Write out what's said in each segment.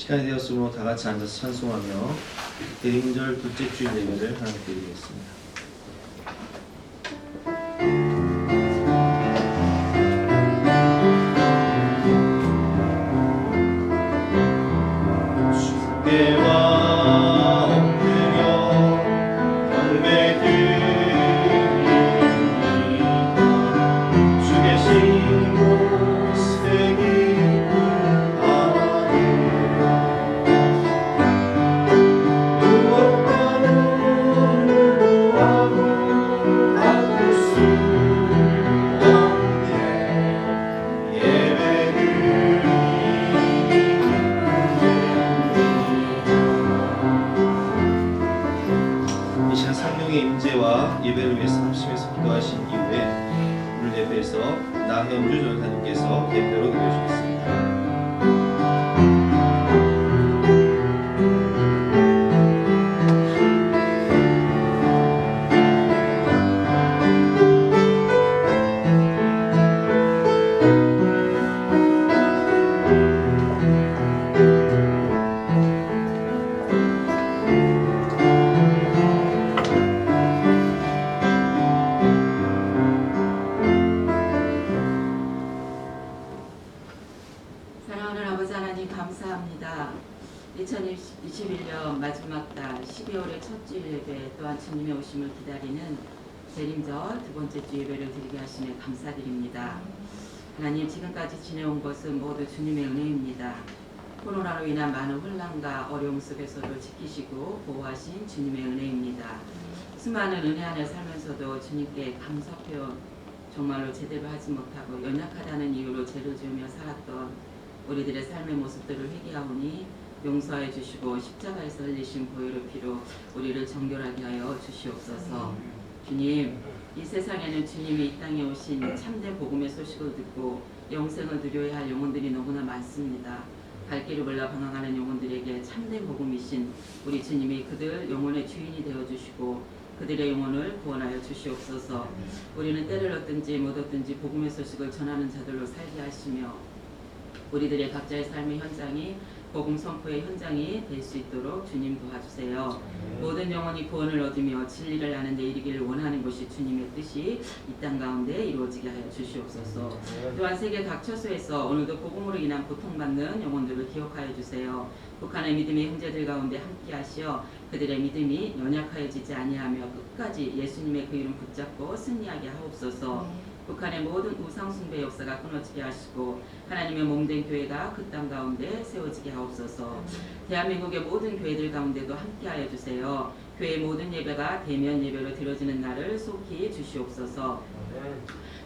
시간이 되었으므로 다 같이 앉아서 찬송하며 대림절 둘째 주일 예배를 하나님께 드리겠습니다. 예배를 위해서 합심해서 기도하신 이후에 오늘 예배에서 나현주 전사님께서 대표로 기도해 주겠습니다. 사랑하는 아버지 하나님 감사합니다. 2021년 마지막 달 12월의 첫 주일 예배 또한 주님의 오심을 기다리는 대림절 두 번째 주 예배를 드리게 하시며 감사드립니다. 하나님 지금까지 지내온 것은 모두 주님의 은혜입니다. 코로나로 인한 많은 혼란과 어려움 속에서도 지키시고 보호하신 주님의 은혜입니다. 수많은 은혜 안에 살면서도 주님께 감사 표현 정말로 제대로 하지 못하고 연약하다는 이유로 죄를 지으며 살았던 우리들의 삶의 모습들을 회개하오니 용서해 주시고 십자가에서 흘리신 보혈의 피로 우리를 정결하게 하여 주시옵소서. 주님, 이 세상에는 주님이 이 땅에 오신 참된 복음의 소식을 듣고 영생을 누려야 할 영혼들이 너무나 많습니다. 갈 길을 몰라 방황하는 영혼들에게 참된 복음이신 우리 주님이 그들 영혼의 주인이 되어주시고 그들의 영혼을 구원하여 주시옵소서. 우리는 때를 얻든지 못 얻든지 복음의 소식을 전하는 자들로 살게 하시며 우리들의 각자의 삶의 현장이 복음 선포의 현장이 될 수 있도록 주님 도와주세요. 모든 영혼이 구원을 얻으며 진리를 아는 데 이르기를 원하는 것이 주님의 뜻이 이 땅 가운데 이루어지게 하여 주시옵소서. 또한 세계 각 처소에서 오늘도 복음으로 인한 고통받는 영혼들을 기억하여 주세요. 북한의 믿음의 형제들 가운데 함께하시어 그들의 믿음이 연약하여지지 아니하며 끝까지 예수님의 그 이름 붙잡고 승리하게 하옵소서. 북한의 모든 우상숭배 역사가 끊어지게 하시고 하나님의 몸된 교회가 그 땅 가운데 세워지게 하옵소서. 대한민국의 모든 교회들 가운데도 함께하여 주세요. 교회 모든 예배가 대면 예배로 드려지는 날을 속히 주시옵소서.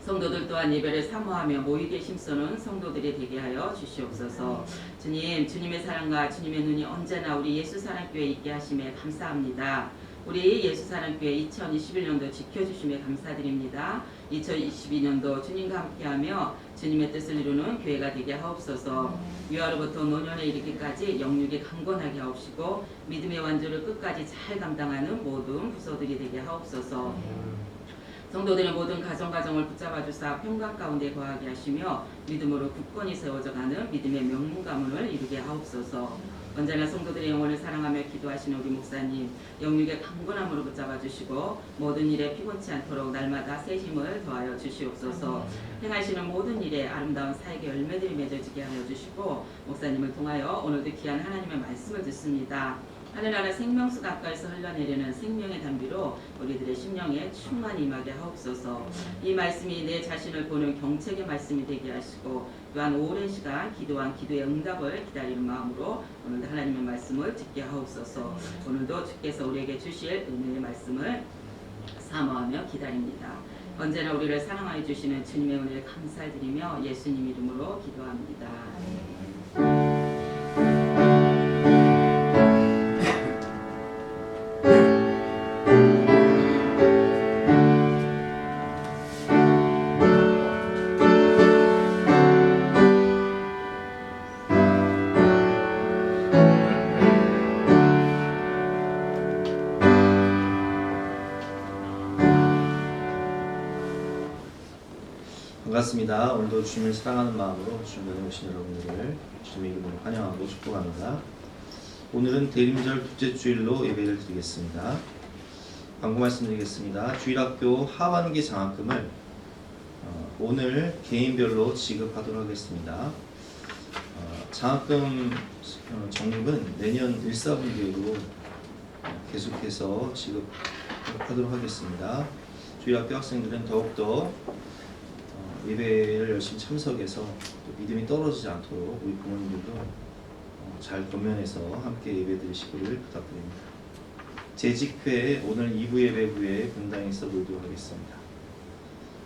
성도들 또한 예배를 사모하며 모이게 힘쓰는 성도들이 되게 하여 주시옵소서. 주님, 주님의 사랑과 주님의 눈이 언제나 우리 예수사랑교회에 있게 하심에 감사합니다. 우리 예수사랑교회 2021년도 지켜주심에 감사드립니다. 2022년도 주님과 함께하며 주님의 뜻을 이루는 교회가 되게 하옵소서. 유아로부터 노년에 이르기까지 영육이 강건하게 하옵시고 믿음의 완주를 끝까지 잘 감당하는 모든 부서들이 되게 하옵소서. 성도들의 모든 가정을 붙잡아 주사 평강 가운데 거하게 하시며 믿음으로 굳건히 세워져가는 믿음의 명문 가문을 이루게 하옵소서. 언제나 성도들의 영혼을 사랑하며 기도하시는 우리 목사님 영육의 강건함으로 붙잡아 주시고 모든 일에 피곤치 않도록 날마다 새 힘을 더하여 주시옵소서. 행하시는 모든 일에 아름다운 사역의 열매들이 맺어지게 하여 주시고 목사님을 통하여 오늘도 귀한 하나님의 말씀을 듣습니다. 하늘나라 생명수 가까이서 흘러내리는 생명의 담비로 우리들의 심령에 충만히 임하게 하옵소서. 이 말씀이 내 자신을 보는 경책의 말씀이 되게 하시고 또한 오랜 시간 기도한 기도의 응답을 기다리는 마음으로 오늘도 하나님의 말씀을 듣게 하옵소서. 오늘도 주께서 우리에게 주실 은혜의 말씀을 사모하며 기다립니다. 언제나 우리를 사랑하여 주시는 주님의 은혜를 감사드리며 예수님 이름으로 기도합니다. 반갑습니다. 오늘도 주님을 사랑하는 마음으로 주님께 오신 여러분들을 주님의 이름으로 환영하고 축복합니다. 오늘은 대림절 둘째 주일로 예배를 드리겠습니다. 광고 말씀드리겠습니다. 주일학교 하반기 장학금을 오늘 개인별로 지급하도록 하겠습니다. 장학금 적립은 내년 1사분기로 계속해서 지급하도록 하겠습니다. 주일학교 학생들은 더욱더 예배를 열심히 참석해서 또 믿음이 떨어지지 않도록 우리 부모님들도 잘 권면해서 함께 예배 드리시기를 부탁드립니다. 재직회 오늘 2부 예배 후에 분당에서 놀도록 하겠습니다.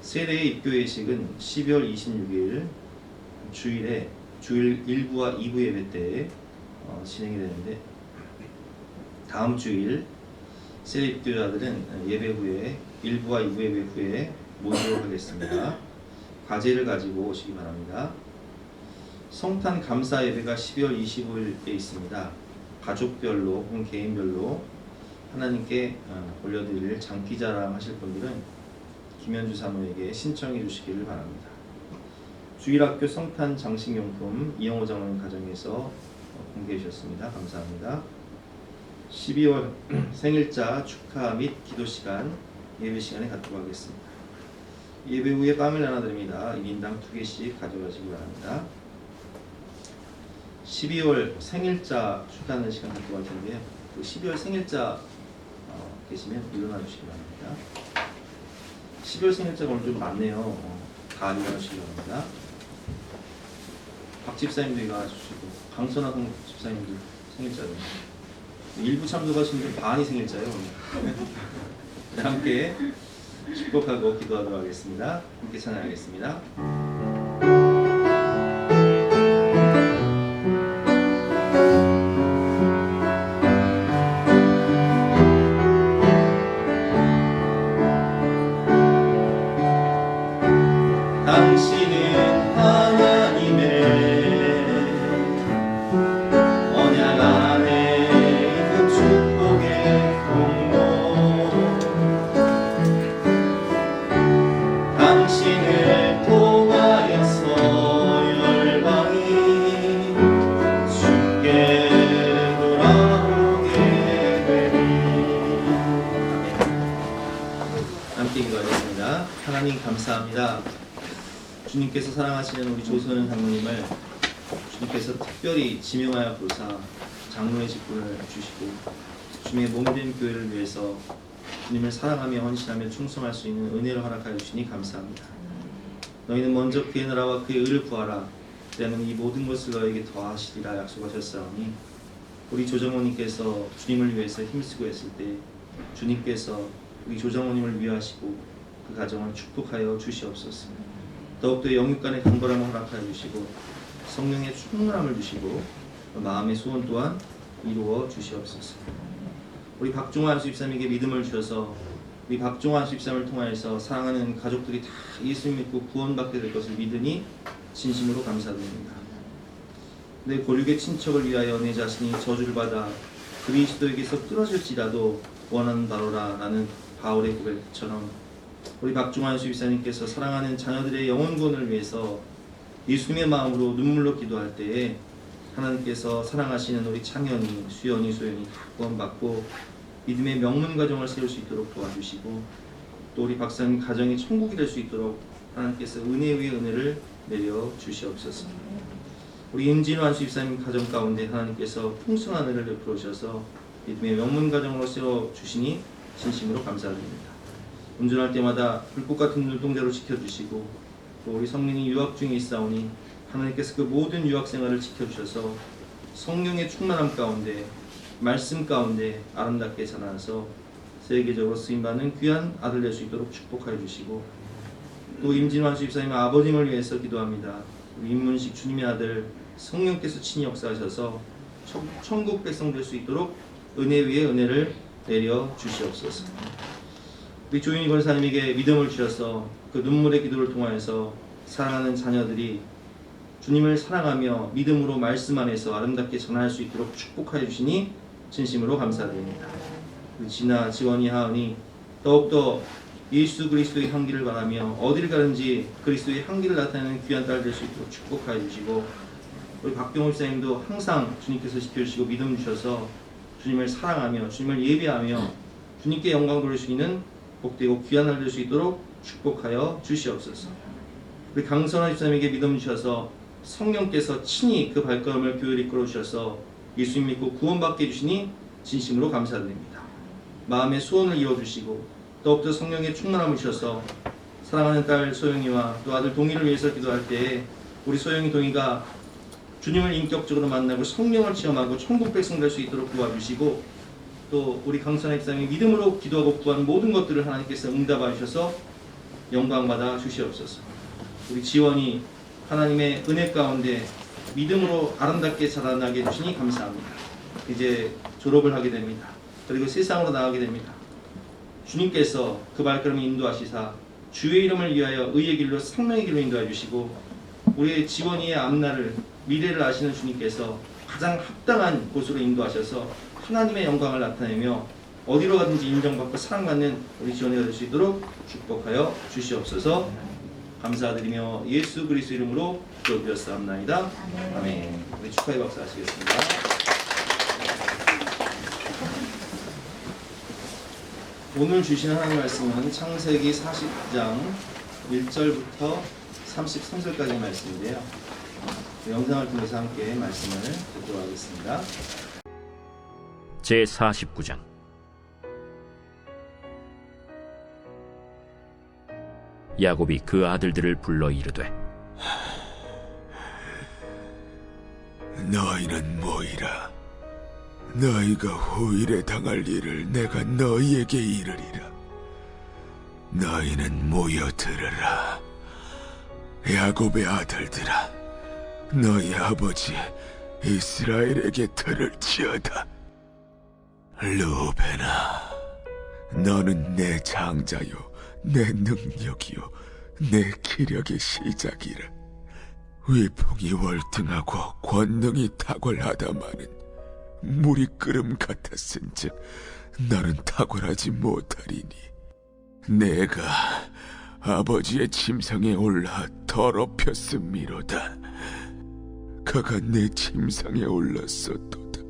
세례 입교 예식은 12월 26일 주일 1부와 2부 예배 때 진행이 되는데, 다음 주일 세례 입교자들은 예배 후에 1부와 2부 예배 후에 모이도록 하겠습니다. 과제를 가지고 오시기 바랍니다. 성탄 감사 예배가 12월 25일에 있습니다. 가족별로 혹은 개인별로 하나님께 올려드릴 장기자랑 하실 분들은 김현주 사모에게 신청해 주시기를 바랍니다. 주일학교 성탄 장식용품 이영호 장로님 가정에서 공개해 주셨습니다. 감사합니다. 12월 생일자 축하 및 기도 시간 예배 시간에 갖도록 하겠습니다. 예배 후에 빵을 나눠드립니다. 1인당 2개씩 가져가시기 바랍니다. 12월 생일자 축하하는 시간 갖고 갈 텐데요. 그 12월 생일자 계시면 일어나 주시기 바랍니다. 12월 생일자가 오늘 좀 많네요. 다 일어나 주시기 바랍니다. 박 집사님도 일어나 주시고, 강선하동 집사님도 생일자예요. 일부 참석하신 분 반이 생일자예요. 함께 축복하고 기도하도록 하겠습니다. 함께 찬양하겠습니다. 당신은 하나님의 언약 안에 있는 축복의 통로, 당신을 통하여서 열방이 주께 돌아오게 되리. 함께 기도하겠습니다. 하나님 감사합니다. 주님께서 사랑하시는 우리 조선은 장로님을 주님께서 특별히 지명하여 보사 장로의 직분을 주시고 주님의 몸된 교회를 위해서 주님을 사랑하며 헌신하며 충성할 수 있는 은혜를 허락하여 주시니 감사합니다. 너희는 먼저 그의 나라와 그의 의를 구하라. 그러면 이 모든 것을 너에게 더하시리라 약속하셨사오니, 우리 조정호님께서 주님을 위해서 힘쓰고 했을 때 주님께서 우리 조정호님을 위하시고 그 가정을 축복하여 주시옵소서. 더욱더 영육간의 강건함을 허락하여 주시고 성령의 충만함을 주시고 마음의 소원 또한 이루어 주시옵소서. 우리 박종환 수집사님에게 믿음을 주셔서 우리 박종환 수집사님을 통하여서 사랑하는 가족들이 다 예수 믿고 구원받게 될 것을 믿으니 진심으로 감사드립니다. 내 골육의 친척을 위하여 내 자신이 저주를 받아 그리스도에게서 끊어질지라도 원하는 바로라 라는 바울의 고백처럼 우리 박종환 수집사님께서 사랑하는 자녀들의 영혼 구원을 위해서 예수님의 마음으로 눈물로 기도할 때에 하나님께서 사랑하시는 우리 창현이, 수연이, 소연이 다 구원받고 믿음의 명문 가정을 세울 수 있도록 도와주시고, 또 우리 박사님 가정이 천국이 될 수 있도록 하나님께서 은혜 위에 은혜를 내려 주시옵소서. 우리 임진환 수집사님 가정 가운데 하나님께서 풍성한 은혜를 베풀어 주셔서 믿음의 명문 가정으로 세워 주시니 진심으로 감사드립니다. 운전할 때마다 불꽃 같은 눈동자로 지켜주시고, 또 우리 성민이 유학 중에 있사오니 하나님께서 그 모든 유학 생활을 지켜주셔서 성령의 충만함 가운데 말씀 가운데 아름답게 자라서 세계적으로 쓰임받는 귀한 아들 될 수 있도록 축복하여 주시고, 또 임진환 수집사님 아버님을 위해서 기도합니다. 우리 임문식 주님의 아들 성령께서 친히 역사하셔서 천국 백성 될 수 있도록 은혜 위에 은혜를 내려 주시옵소서. 우리 조윤희 권사님에게 믿음을 주셔서 그 눈물의 기도를 통하여서 사랑하는 자녀들이 주님을 사랑하며 믿음으로 말씀 안에서 아름답게 전할 수 있도록 축복하여 주시니 진심으로 감사드립니다. 우리 진아, 지원이, 하은이 더욱더 예수 그리스도의 향기를 바라며 어디를 가든지 그리스도의 향기를 나타내는 귀한 딸 될 수 있도록 축복하여 주시고, 우리 박경호 집사님도 항상 주님께서 지켜주시고 믿음 주셔서 주님을 사랑하며 주님을 예배하며 주님께 영광 돌릴 수 있는 복되고 귀한 날 될 수 있도록 축복하여 주시옵소서. 우리 강선아 집사님에게 믿음 주셔서 성령께서 친히 그 발걸음을 교회를 이끌어 주셔서 예수님 믿고 구원받게 해주시니 진심으로 감사드립니다. 마음의 소원을 이뤄주시고 더욱더 성령의 충만함을 주셔서 사랑하는 딸 소영이와 또 아들 동희를 위해서 기도할 때에 우리 소영이 동희가 주님을 인격적으로 만나고 성령을 체험하고 천국 백성 될 수 있도록 도와주시고 또 우리 강선아 집사님이 믿음으로 기도하고 구하는 모든 것들을 하나님께서 응답하여 주셔서 영광받아 주시옵소서. 우리 지원이 하나님의 은혜 가운데 믿음으로 아름답게 자라나게 해주시니 감사합니다. 이제 졸업을 하게 됩니다. 그리고 세상으로 나가게 됩니다. 주님께서 그 발걸음을 인도하시사 주의 이름을 위하여 의의 길로 생명의 길로 인도해 주시고 우리의 지원이의 앞날을 미래를 아시는 주님께서 가장 합당한 곳으로 인도하셔서 하나님의 영광을 나타내며 어디로 가든지 인정받고 사랑받는 우리 지원이가 될 수 있도록 축복하여 주시옵소서. 감사드리며 예수 그리스도 이름으로 기도드렸사옵나이다. 아멘. 우리 축하의 박수 하시겠습니다. 오늘 주신 하나님 말씀은 창세기 40장 1절부터 33절까지 말씀인데요. 영상을 통해서 함께 말씀을 듣도록 하겠습니다. 제49장 야곱이 그 아들들을 불러 이르되 너희는 모이라. 너희가 후일에 당할 일을 내가 너희에게 이르리라. 너희는 모여 들으라. 야곱의 아들들아, 너희 아버지 이스라엘에게 들을지어다. 르우벤아, 너는 내 장자요 내 능력이요 내 기력의 시작이라. 위풍이 월등하고 권능이 탁월하다마는 물이 끓음 같았은즉 너는 탁월하지 못하리니 내가 아버지의 침상에 올라 더럽혔음이로다. 그가 내 침상에 올랐었도다.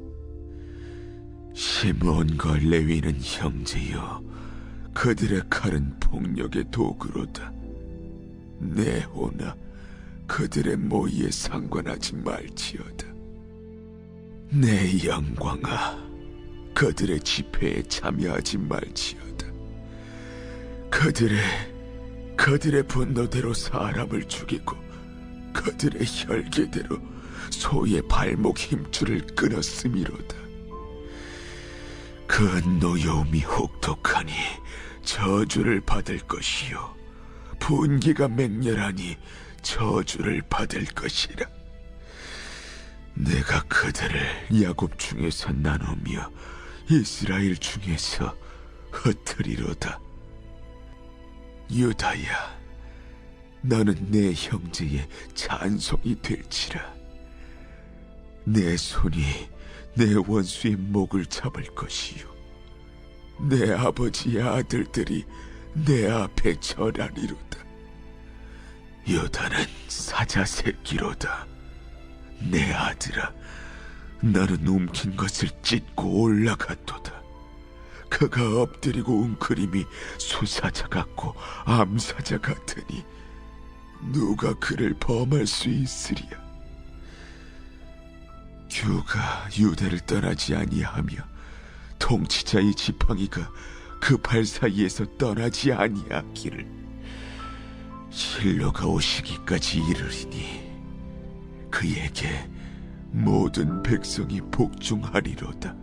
시므온과 레위는 형제여, 그들의 칼은 폭력의 도구로다. 네호나 그들의 모의에 상관하지 말지어다. 내 영광아, 그들의 집회에 참여하지 말지어다. 그들의 분노대로 사람을 죽이고 그들의 혈기대로 소의 발목 힘줄을 끊었음이로다. 그 노여움이 혹독하니 저주를 받을 것이요 분기가 맹렬하니 저주를 받을 것이라. 내가 그들을 야곱 중에서 나누며 이스라엘 중에서 흩으리로다. 유다야, 너는 내 형제의 찬송이 될지라. 내 손이 내 원수의 목을 잡을 것이요 내 아버지의 아들들이 내 앞에 절하리로다. 유다는 사자 새끼로다. 내 아들아, 너는 움킨 것을 찢고 올라갔도다. 그가 엎드리고 웅크림이 수사자 같고 암사자 같으니 누가 그를 범할 수 있으리야. 규가 유다를 떠나지 아니하며 통치자의 지팡이가 그 발 사이에서 떠나지 아니하기를 실로가 오시기까지 이르리니 그에게 모든 백성이 복종하리로다.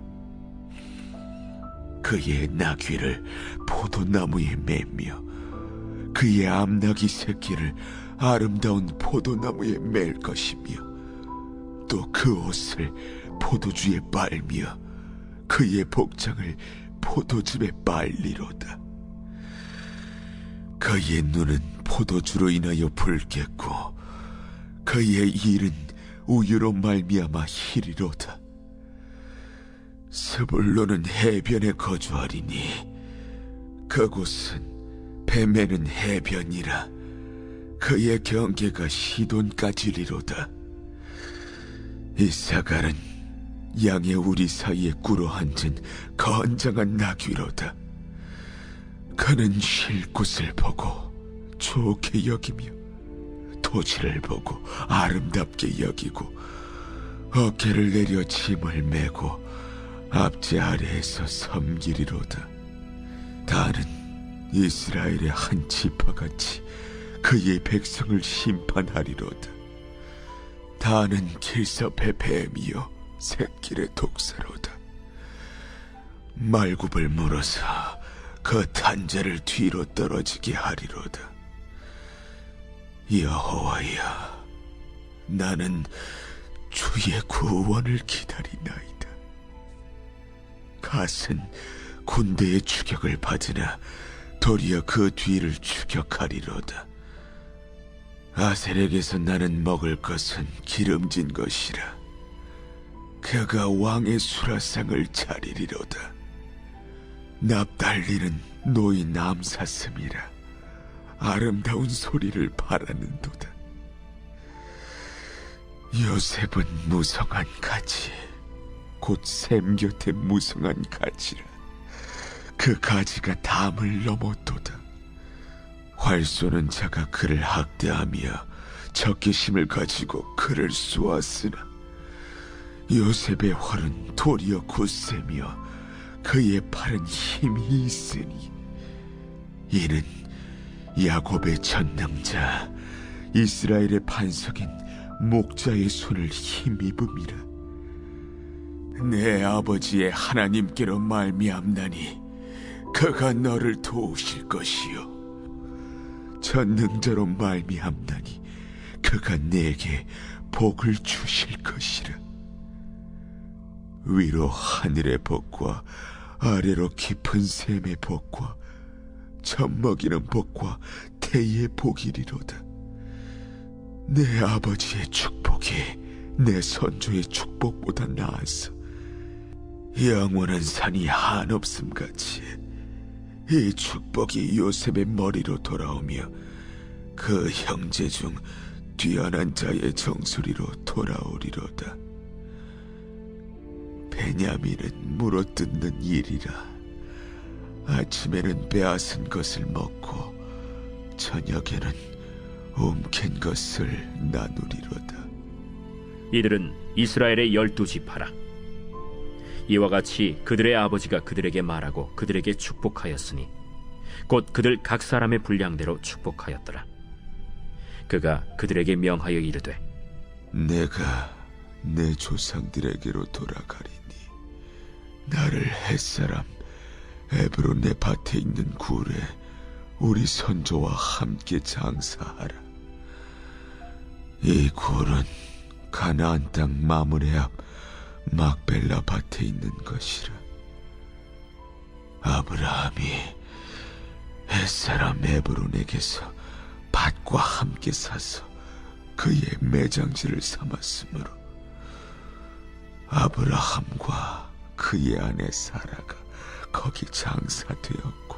그의 나귀를 포도나무에 매며 그의 암나귀 새끼를 아름다운 포도나무에 맬 것이며 또 그 옷을 포도주에 빨며 그의 복장을 포도즙에 빨리로다. 그의 눈은 포도주로 인하여 붉겠고 그의 일은 우유로 말미암아 희리로다. 스불론은 해변에 거주하리니 그곳은 뱀에는 해변이라. 그의 경계가 시돈까지리로다. 이사갈은 양의 우리 사이에 꿇어앉은 건장한 나귀로다. 그는 쉴 곳을 보고 좋게 여기며 토지를 보고 아름답게 여기고 어깨를 내려 짐을 메고 앞제 아래에서 섬기리로다. 다는 이스라엘의 한 지파같이 그의 백성을 심판하리로다. 다는 길섭의 뱀이요 샛길의 독사로다. 말굽을 물어서 그 탄자를 뒤로 떨어지게 하리로다. 여호와여, 나는 주의 구원을 기다리나이다. 갓은 군대의 추격을 받으나 도리어 그 뒤를 추격하리로다. 아셀에게서 나는 먹을 것은 기름진 것이라. 그가 왕의 수라상을 차리리로다. 납달리는 노인 암사슴이라. 아름다운 소리를 바라는도다. 요셉은 무성한 가지, 곧 샘 곁에 무성한 가지라. 그 가지가 담을 넘었도다. 활 쏘는 자가 그를 학대하며 적개심을 가지고 그를 쏘았으나 요셉의 활은 도리어 굳세며 그의 팔은 힘이 있으니 이는 야곱의 전능자 이스라엘의 반석인 목자의 손을 힘입음이라. 내 아버지의 하나님께로 말미암나니 그가 너를 도우실 것이요 전능자로 말미암나니 그가 내게 복을 주실 것이라. 위로 하늘의 복과 아래로 깊은 샘의 복과 젖먹이는 복과 태의 복이리로다. 내 아버지의 축복이 내 선조의 축복보다 나아서 영원한 산이 한없음같이 이 축복이 요셉의 머리로 돌아오며 그 형제 중 뛰어난 자의 정수리로 돌아오리로다. 베냐민은 물어뜯는 일이라. 아침에는 빼앗은 것을 먹고 저녁에는 움킨 것을 나누리로다. 이들은 이스라엘의 12지파라. 이와 같이 그들의 아버지가 그들에게 말하고 그들에게 축복하였으니 곧 그들 각 사람의 분량대로 축복하였더라. 그가 그들에게 명하여 이르되 내가 내 조상들에게로 돌아가리니 나를 햇사람 에브론의 밭에 있는 굴에 우리 선조와 함께 장사하라. 이 굴은 가나안 땅 마므레 앞 막벨라 밭에 있는 것이라. 아브라함이 햇사람 에브론에게서 밭과 함께 사서 그의 매장지를 삼았으므로 아브라함과 그의 아내 사라가 거기 장사되었고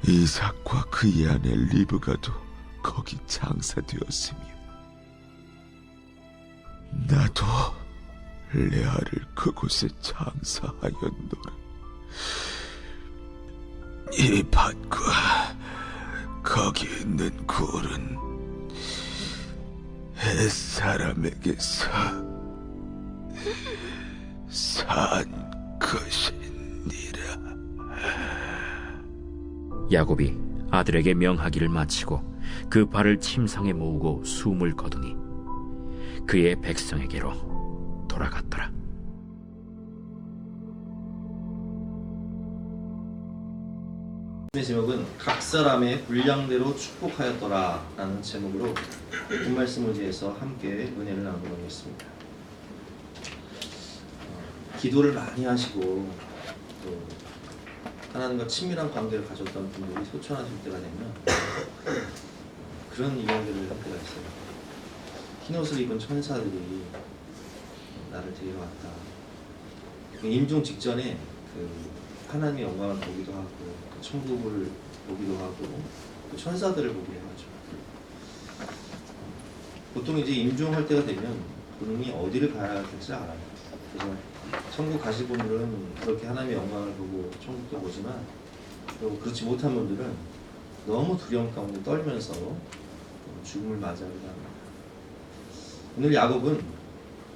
이삭과 그의 아내 리브가도 거기 장사되었으며 나도 레아를 그곳에 장사하였노라. 이 밭과 거기 있는 굴은 햇사람에게서 산 것이니라. 야곱이 아들에게 명하기를 마치고 그 발을 침상에 모으고 숨을 거두니 그의 백성에게로 돌아갔더라. 제목은 각 사람의 분량대로 축복하였더라 라는 제목으로 본 말씀을 위해서 함께 은혜를 나누고 있습니다. 기도를 많이 하시고 또 하나님과 친밀한 관계를 가졌던 분들이 소천하실 때가 되면 그런 이야기를 할 때가 있어요. 흰옷을 입은 천사들이 나를 데리러 왔다. 임종 직전에 하나님의 영광을 보기도 하고 천국을 보기도 하고 천사들을 보기도 하죠. 보통 이제 임종할 때가 되면 그분이 어디를 가야 될지 알아요. 그래서 천국 가실 분들은 그렇게 하나님의 영광을 보고 천국도 보지만 또 그렇지 못한 분들은 너무 두려움 가운데 떨면서 죽음을 맞이하기도 합니다. 오늘 야곱은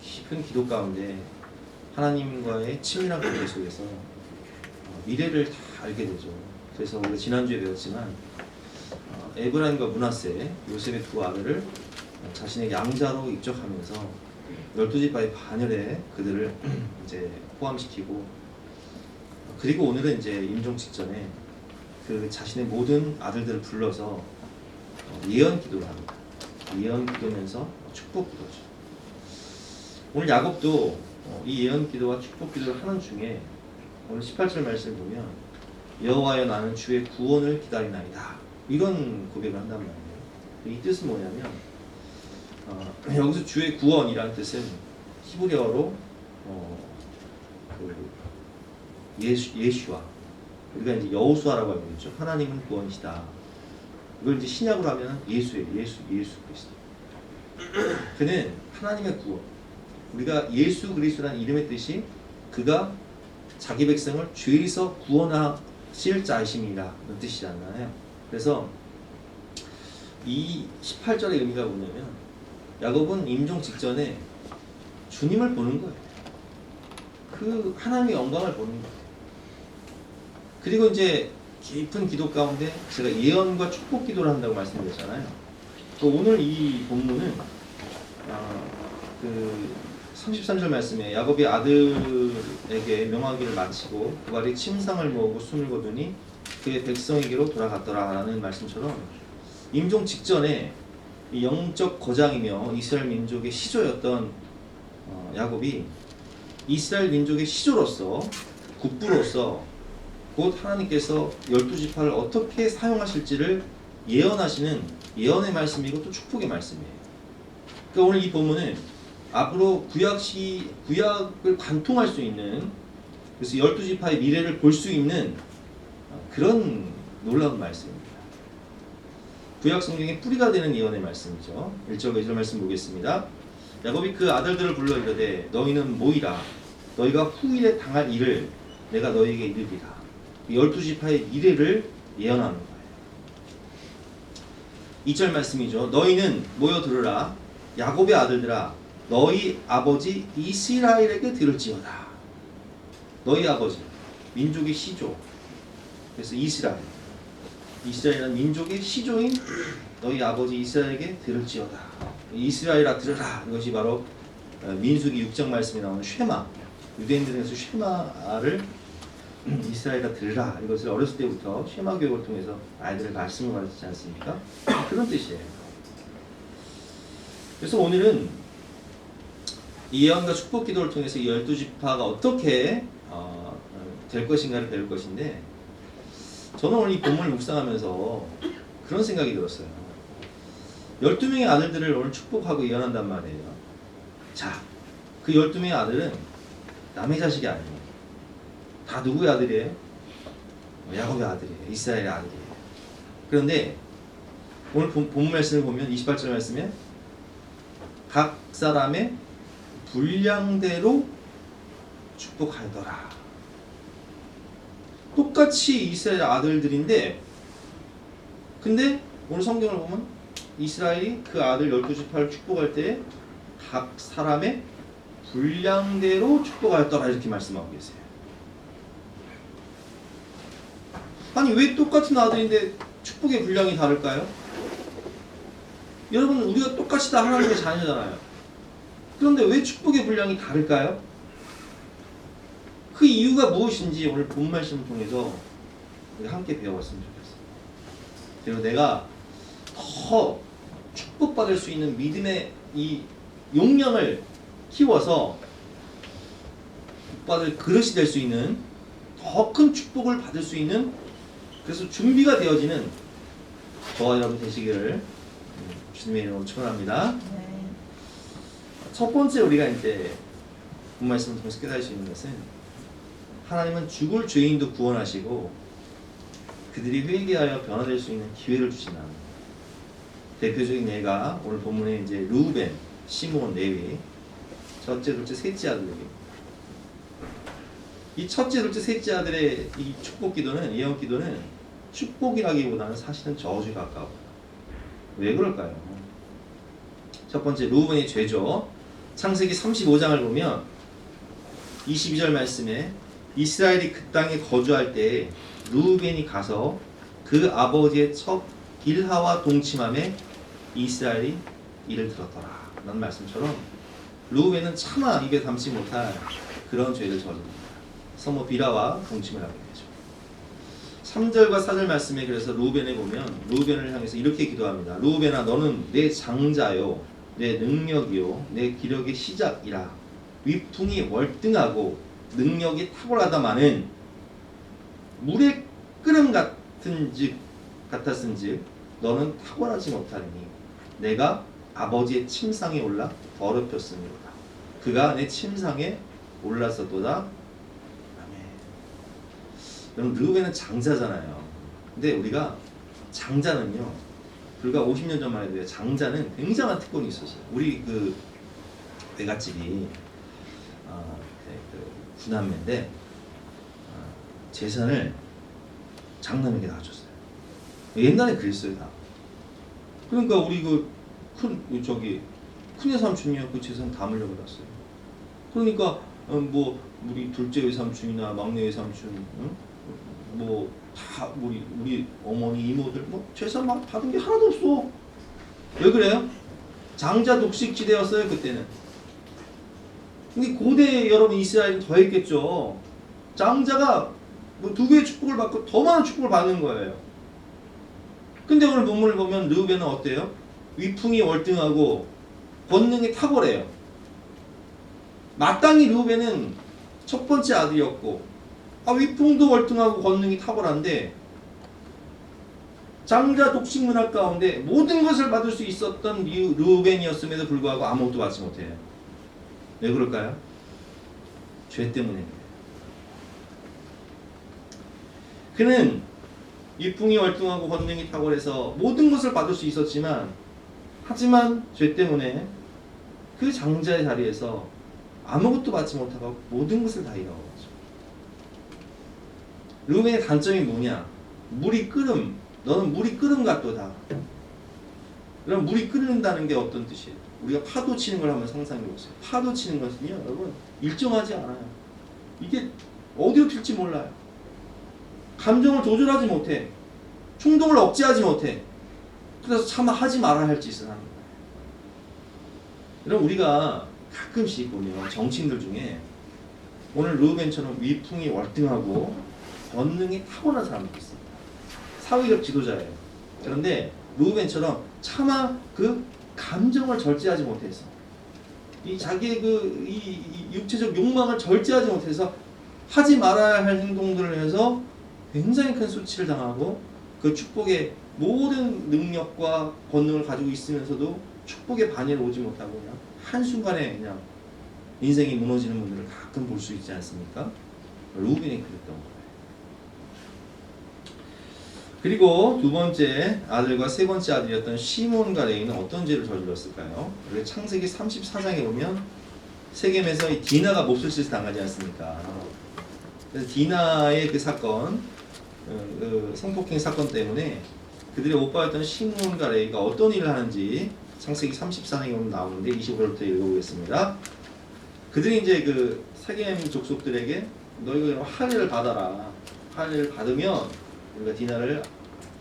깊은 기도 가운데 하나님과의 친밀한 관계 속에서 미래를 다 알게 되죠. 그래서 우리가 지난주에 배웠지만 에브라임과 므낫세, 요셉의 두 아들을 자신의 양자로 입적하면서 12지파의 반열에 그들을 이제 포함시키고, 그리고 오늘은 이제 임종 직전에 그 자신의 모든 아들들을 불러서 예언 기도를 합니다. 예언 기도면서 축복 기도죠. 오늘 야곱도 이 예언 기도와 축복 기도를 하는 중에 오늘 18절 말씀을 보면 여호와여 나는 주의 구원을 기다리나이다, 이런 고백을 한단 말이에요. 이 뜻은 뭐냐면 여기서 주의 구원이라는 뜻은 히브리어로 예슈아, 우리가 이제 여호수아라고 알고 있죠. 하나님은 구원이시다. 이걸 이제 신약으로 하면 예수예요. 예수 그리스도. 그는 하나님의 구원. 우리가 예수 그리스도라는 이름의 뜻이 그가 자기 백성을 죄에서 구원하실 자이심이라는 뜻이잖아요. 그래서 이 18절의 의미가 뭐냐면 야곱은 임종 직전에 주님을 보는 거예요. 그 하나님의 영광을 보는 거예요. 그리고 이제 깊은 기도 가운데 제가 예언과 축복 기도를 한다고 말씀드렸잖아요. 또 오늘 이 본문은 그 33절 말씀에 야곱이 아들에게 명하기를 마치고 그 발이 침상을 모으고 숨을 거두니 그의 백성에게로 돌아갔더라 라는 말씀처럼 임종 직전에 영적 거장이며 이스라엘 민족의 시조였던 야곱이 이스라엘 민족의 시조로서, 국부로서 곧 하나님께서 12지파를 어떻게 사용하실지를 예언하시는 예언의 말씀이고 또 축복의 말씀이에요. 그러니까 오늘 이 본문은 앞으로 구약을 관통할 수 있는, 그래서 12지파의 미래를 볼 수 있는 그런 놀라운 말씀입니다. 구약 성경의 뿌리가 되는 예언의 말씀이죠. 1절 2절 말씀 보겠습니다. 야곱이 그 아들들을 불러 이르되 너희는 모이라, 너희가 후일에 당할 일을 내가 너희에게 이르리라. 12지파의 미래를 예언하는 거예요. 2절 말씀이죠. 너희는 모여 들으라, 야곱의 아들들아, 너희 아버지 이스라엘에게 들을지어다. 너희 아버지, 민족의 시조, 그래서 이스라엘이라는 민족의 시조인 너희 아버지 이스라엘에게 들을지어다. 이스라엘아 들으라, 이것이 바로 민수기 6장 말씀에 나오는 쉐마, 유대인들에서 쉐마를 이스라엘아 들으라, 이것을 어렸을 때부터 쉐마 교육을 통해서 아이들을 말씀을 가르치지 않습니까? 그런 뜻이에요. 그래서 오늘은 이 예언과 축복 기도를 통해서 이 12지파가 어떻게 될 것인가를 배울 것인데, 저는 오늘 이 본문을 묵상하면서 그런 생각이 들었어요. 12명의 아들들을 오늘 축복하고 예언한단 말이에요. 자, 그 12명의 아들은 남의 자식이 아니에요. 다 누구의 아들이에요? 야곱의 아들이에요. 이스라엘의 아들이에요. 그런데 오늘 본문 말씀을 보면 28절 말씀에 각 사람의 분량대로 축복하더라. 똑같이 이스라엘 아들들인데, 근데 오늘 성경을 보면 이스라엘이 그 아들 12지파를 축복할 때 각 사람의 분량대로 축복하였더라, 이렇게 말씀하고 계세요. 아니, 왜 똑같은 아들인데 축복의 분량이 다를까요? 여러분, 우리가 똑같이 다 하나님의 자녀잖아요. 그런데 왜 축복의 분량이 다를까요? 그 이유가 무엇인지 오늘 본 말씀을 통해서 우리 함께 배워봤으면 좋겠어요. 그리고 내가 더 축복받을 수 있는 믿음의 이 용량을 키워서 받을 그릇이 될 수 있는, 더 큰 축복을 받을 수 있는, 그래서 준비가 되어지는 저와 여러분 되시기를 주님의 이름으로 축원합니다. 첫 번째 우리가 이제 본 말씀을 통해서 깨달을 수 있는 것은 하나님은 죽을 죄인도 구원하시고 그들이 회개하여 변화될 수 있는 기회를 주시나. 대표적인 예가 오늘 본문에 이제 루벤, 시몬, 레위, 첫째, 둘째, 셋째 아들에게. 이 첫째, 둘째, 셋째 아들의 이 축복 기도는, 예언 기도는 축복이라기보다는 사실은 저주에 가까워. 왜 그럴까요? 첫 번째, 루벤의 죄죠. 창세기 35장을 보면 22절 말씀에 이스라엘이 그 땅에 거주할 때 루벤이 가서 그 아버지의 첫 빌하와 동침함에 이스라엘이 이를 들었더라 라는 말씀처럼 루벤은 차마 입에 담지 못할 그런 죄를 저지릅니다. 서모 빌하와 동침을 하게 되죠. 3절과 4절 말씀에 그래서 루벤에 보면 루벤을 향해서 이렇게 기도합니다. 루벤아 너는 내 장자요 내 능력이요 내 기력의 시작이라. 위풍이 월등하고 능력이 탁월하다마는 물의 끓음 같았은즉 너는 탁월하지 못하리니 내가 아버지의 침상에 올라 더럽혔음이로다. 그가 내 침상에 올랐었도다. 아멘. 여러분 르우벤은 장자잖아요. 근데 우리가 장자는요 불과 50년 전만 해도 장자는 굉장한 특권이 있었어요. 우리 그 외갓집이 구남매인데 재산을 장남에게 놔줬어요. 옛날에 그랬어요 다. 그러니까 우리 큰애 삼촌이요 그 재산 다 물려받았어요. 그러니까 뭐 우리 둘째 외삼촌이나 막내 외삼촌, 뭐 다 우리 어머니 이모들 뭐 재산 막 받은 게 하나도 없어. 왜 그래요? 장자 독식지대였어요 그때는. 근데 고대 여러분 이스라엘은 더 했겠죠. 장자가 뭐 2개의 축복을 받고 더 많은 축복을 받는 거예요. 근데 오늘 본문을 보면 르우벤은 어때요? 위풍이 월등하고 권능이 탁월해요. 마땅히 르우벤은 첫 번째 아들이었고 위풍도 월등하고 권능이 탁월한데 장자 독식 문화 가운데 모든 것을 받을 수 있었던 르우벤이었음에도 불구하고 아무것도 받지 못해요. 왜 그럴까요? 죄 때문에. 그는 위풍이 월등하고 권능이 탁월해서 모든 것을 받을 수 있었지만 하지만 죄 때문에 그 장자의 자리에서 아무것도 받지 못하고 모든 것을 다 잃어버렸죠. 르우벤의 단점이 뭐냐? 물이 끓음. 너는 물이 끓음 같도다. 그럼 물이 끓는다는 게 어떤 뜻이에요? 우리가 파도 치는 걸 한번 상상해 보세요. 파도 치는 것은요, 여러분 일정하지 않아요. 이게 어디로 튈지 몰라요. 감정을 조절하지 못해. 충동을 억제하지 못해. 그래서 차마 하지 말아야 할 짓을 하는 거예요. 여러분 우리가 가끔씩 보면 정치인들 중에 오늘 르우벤처럼 위풍이 월등하고 권능이 타고난 사람도 있습니다. 사회적 지도자예요. 그런데 르우벤처럼 차마 그 감정을 절제하지 못해서 이 자기의 이 육체적 욕망을 절제하지 못해서 하지 말아야 할 행동들을 해서 굉장히 큰 수치를 당하고 그 축복의 모든 능력과 권능을 가지고 있으면서도 축복의 반열에 오지 못하고 그냥 한순간에 그냥 인생이 무너지는 분들을 가끔 볼 수 있지 않습니까? 르우벤이 그랬던 거예요. 그리고 두 번째 아들과 세 번째 아들이었던 시몬과 레이는 어떤 죄를 저질렀을까요? 창세기 34장에 보면 세겜에서 이 디나가 몹쓸 당하지 않습니까? 그래서 디나의 그 사건, 성폭행 사건 때문에 그들의 오빠였던 시몬과 레이가 어떤 일을 하는지 창세기 34장에 보면 나오는데 25절부터 읽어보겠습니다. 그들이 이제 그 세겜 족속들에게 너희가 할례를 받아라. 할례를 받으면 우리가 디나를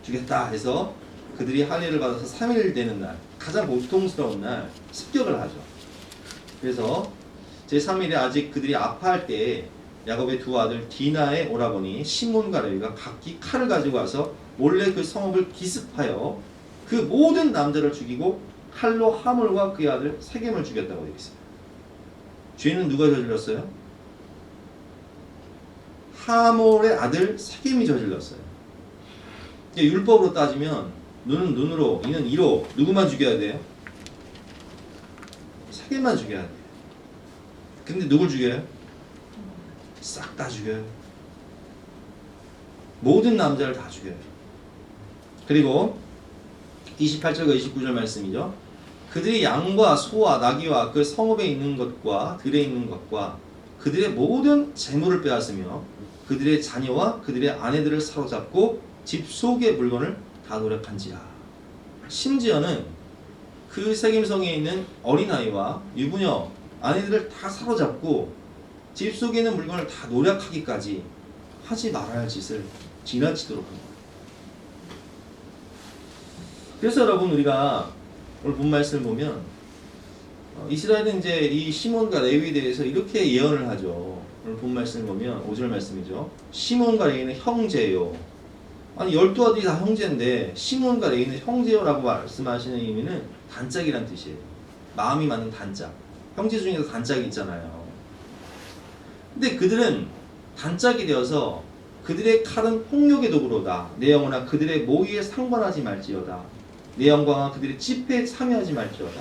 주겠다 해서 그들이 할례를 받아서 3일 되는 날, 가장 고통스러운 날 습격을 하죠. 그래서 제3일에 아직 그들이 아파할 때 야곱의 두 아들 디나의 오라버니 시몬과 레위가 각기 칼을 가지고 와서 몰래 그 성읍을 기습하여 그 모든 남자를 죽이고 칼로 하몰과 그의 아들 세겜을 죽였다고 되어 있어요. 죄는 누가 저질렀어요? 하몰의 아들 세겜이 저질렀어요. 율법으로 따지면 눈은 눈으로, 이는 이로 누구만 죽여야 돼요? 세겜만 죽여야 돼요. 근데 누굴 죽여요? 싹 다 죽여요. 모든 남자를 다 죽여요. 그리고 28절과 29절 말씀이죠. 그들의 양과 소와 나귀와 그 성읍에 있는 것과 들에 있는 것과 그들의 모든 재물을 빼앗으며 그들의 자녀와 그들의 아내들을 사로잡고 집 속의 물건을 다 노력한지라. 심지어는 그 세겜성에 있는 어린아이와 유부녀 아내들을 다 사로잡고 집 속에 있는 물건을 다 노력하기까지 하지 말아야 할 짓을 지나치도록 한 거예요. 그래서 여러분, 우리가 오늘 본 말씀을 보면 이스라엘은 이제 이 시몬과 레위에 대해서 이렇게 예언을 하죠. 오늘 본 말씀을 보면 5절 말씀이죠. 시몬과 레위는 형제요. 아니 12아들이 다 형제인데 시몬과 레위는 형제요라고 말씀하시는 의미는 단짝이란 뜻이에요. 마음이 맞는 단짝. 형제 중에서 단짝이 있잖아요. 근데 그들은 단짝이 되어서 그들의 칼은 폭력의 도구로다. 내 영혼아 그들의 모의에 상관하지 말지어다. 내 영광아 그들의 집회에 참여하지 말지어다.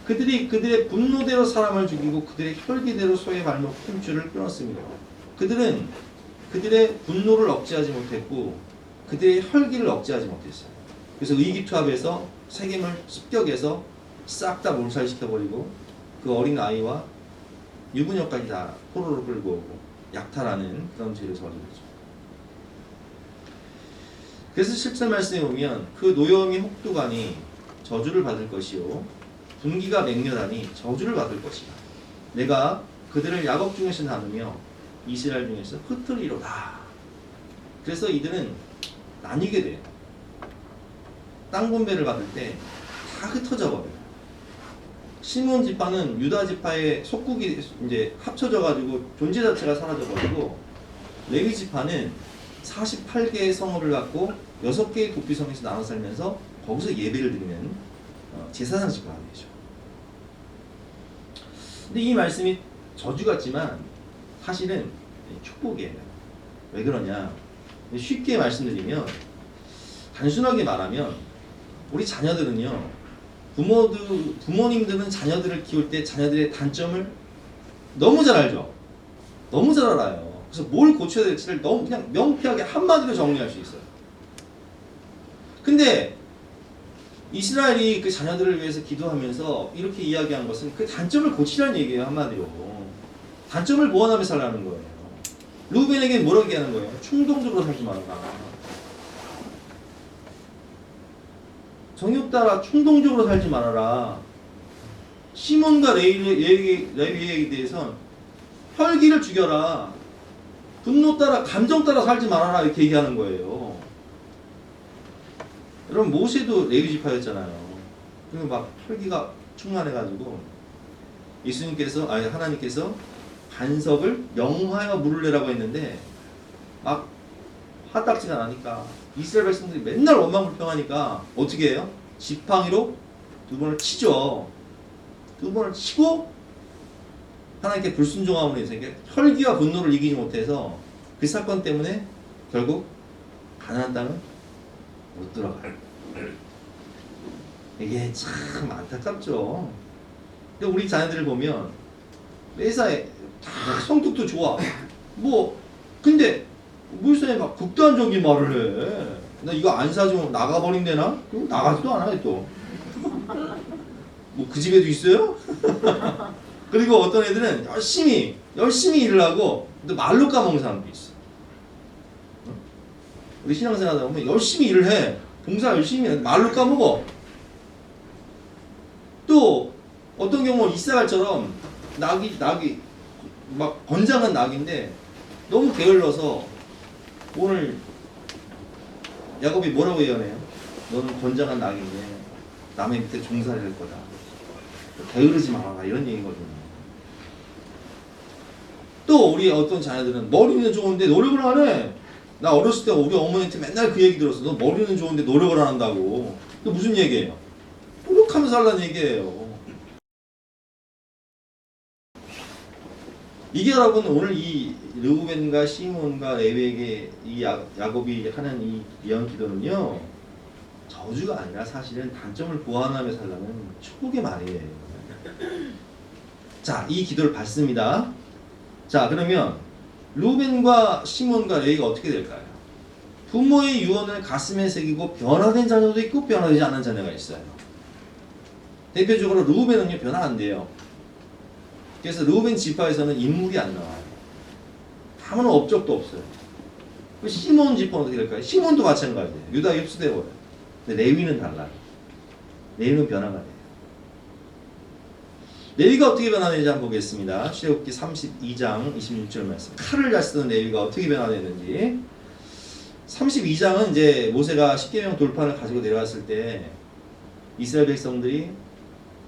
그들이 그들의 분노대로 사람을 죽이고 그들의 혈기대로 소의 발목 힘줄을 끊었습니다. 그들은 그들의 분노를 억제하지 못했고 그들의 혈기를 억제하지 못했어요. 그래서 의기투합해서 세겜을 습격해서 싹 다 몰살시켜버리고 그 어린 아이와 유부녀까지 다 포로로 끌고 오고 약탈하는 그런 죄를 저지르죠. 그래서 7절 말씀에 보면 그 노여움이 혹두가니 저주를 받을 것이요 분기가 맹렬하니 저주를 받을 것이다. 내가 그들을 야곱 중에서 나누며 이스라엘 중에서 흩으리로다. 그래서 이들은 나뉘게 돼요. 땅 분배를 받을 때 다 흩어져 버려요. 시몬 지파는 유다 지파의 속국이 이제 합쳐져 가지고 존재 자체가 사라져 버리고 레위 지파는 48개의 성읍을 갖고 6개의 도피성에서 나눠 살면서 거기서 예배를 드리는 제사장 지파가 되죠. 근데 이 말씀이 저주 같지만 사실은 축복이에요. 왜 그러냐? 쉽게 말씀드리면 단순하게 말하면 우리 자녀들은요. 부모님들은 자녀들을 키울 때 자녀들의 단점을 너무 잘 알죠. 너무 잘 알아요. 그래서 뭘 고쳐야 될지를 너무 그냥 명쾌하게 한마디로 정리할 수 있어요. 근데 이스라엘이 그 자녀들을 위해서 기도하면서 이렇게 이야기한 것은 그 단점을 고치라는 얘기예요. 한마디로. 단점을 보완하며 살라는 거예요. 루벤에게 뭐라고 얘기하는 거예요? 충동적으로 살지 말아라. 정욕 따라 충동적으로 살지 말아라. 시몬과 레위에 대해선 혈기를 죽여라. 분노 따라 감정 따라 살지 말아라. 이렇게 얘기하는 거예요. 여러분 모세도 레위 지파였잖아요. 그리고 막 혈기가 충만해가지고 하나님께서 반석을 영화여 물을 내라고 했는데 막 화딱지가 나니까 이스라엘 백성들이 맨날 원망불평하니까 어떻게 해요? 지팡이로 2번을 치죠. 2번을 치고 하나님께 불순종함으로 해서 혈기와 분노를 이기지 못해서 그 사건 때문에 결국 가나안 땅은 못 들어가요. 이게 참 안타깝죠. 근데 우리 자녀들을 보면 매사에 다 성격도 좋아. 근데 물선에 막 극단적인 말을 해. 나 이거 안 사주면 나가버린대나? 그리고 나가지도 않아요 또. 그 집에도 있어요? 그리고 어떤 애들은 열심히 일을 하고 또 말로 까먹는 사람도 있어. 우리 신앙생활 하다 보면 열심히 일을 해. 봉사 열심히 해. 말로 까먹어. 또 어떤 경우는 이사갈처럼 낙이 막 건장한 낙인데 너무 게을러서 오늘 야곱이 뭐라고 예언해요? 너는 건장한 낙인데 남의 밑에 종살이 할 거다. 게으르지 말아라 이런 얘기거든요. 또 우리 어떤 자녀들은 머리는 좋은데 노력을 안 해. 나 어렸을 때 우리 어머니한테 맨날 그 얘기 들었어. 너 머리는 좋은데 노력을 안 한다고. 그게 무슨 얘기예요? 노력하면서 하려는 얘기예요. 이게 여러분 오늘 이 르우벤과 시몬과 레위에게 이 야곱이 하는 이 예언 기도는요 저주가 아니라 사실은 단점을 보완하며 살라는 축복의 말이에요. 자, 이 기도를 받습니다. 자, 그러면 르우벤과 시몬과 레위가 어떻게 될까요? 부모의 유언을 가슴에 새기고 변화된 자녀도 있고 변화되지 않은 자녀가 있어요. 대표적으로 르우벤은요 변화 안 돼요. 그래서 르우벤 지파에서는 인물이 안 나와요. 아무런 업적도 없어요. 시몬 지파는 어떻게 될까요? 시몬도 마찬가지예요. 유다에 흡수되어버려요. 근데 레위는 달라요. 레위는 변화가 돼요. 레위가 어떻게 변화되는지 한번 보겠습니다. 출애굽기 32장 26절 말씀. 칼을 잘 쓰던 레위가 어떻게 변화되는지. 32장은 이제 모세가 십계명 돌판을 가지고 내려왔을 때 이스라엘 백성들이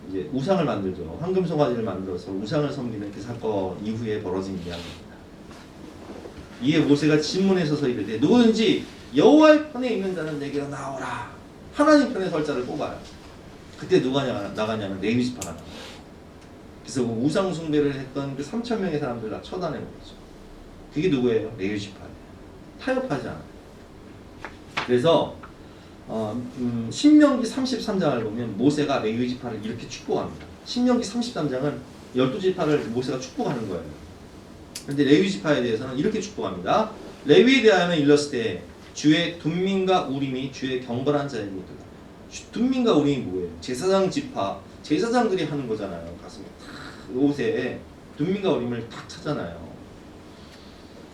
이제 우상을 만들죠. 황금 송아지를 만들어서 우상을 섬기는 그 사건 이후에 벌어진 이야기입니다. 이에 모세가 진문에 서서 이르되 누구든지 여호와의 편에 있는 자는 내게로 나오라. 하나님 편에 설 자를 뽑아요. 그때 누가 나가냐면 레위 지파가 나가요. 그래서 그 우상 숭배를 했던 그 3,000명의 사람들 다 처단해 버리죠. 그게 누구예요? 레위 지파예요. 타협하지 않아요. 그래서 신명기 33장을 보면 모세가 레위 지파를 이렇게 축복합니다. 신명기 33장은 12지파를 모세가 축복하는 거예요. 그런데 레위 지파에 대해서는 이렇게 축복합니다. 레위에 대하여는 일렀을 때 주의 둠민과 우림이 주의 경건한 자에게 있도다. 둠민과 우림이 뭐예요? 제사장 지파, 제사장들이 하는 거잖아요. 가슴에 옷에 둠민과 우림을 탁 차잖아요.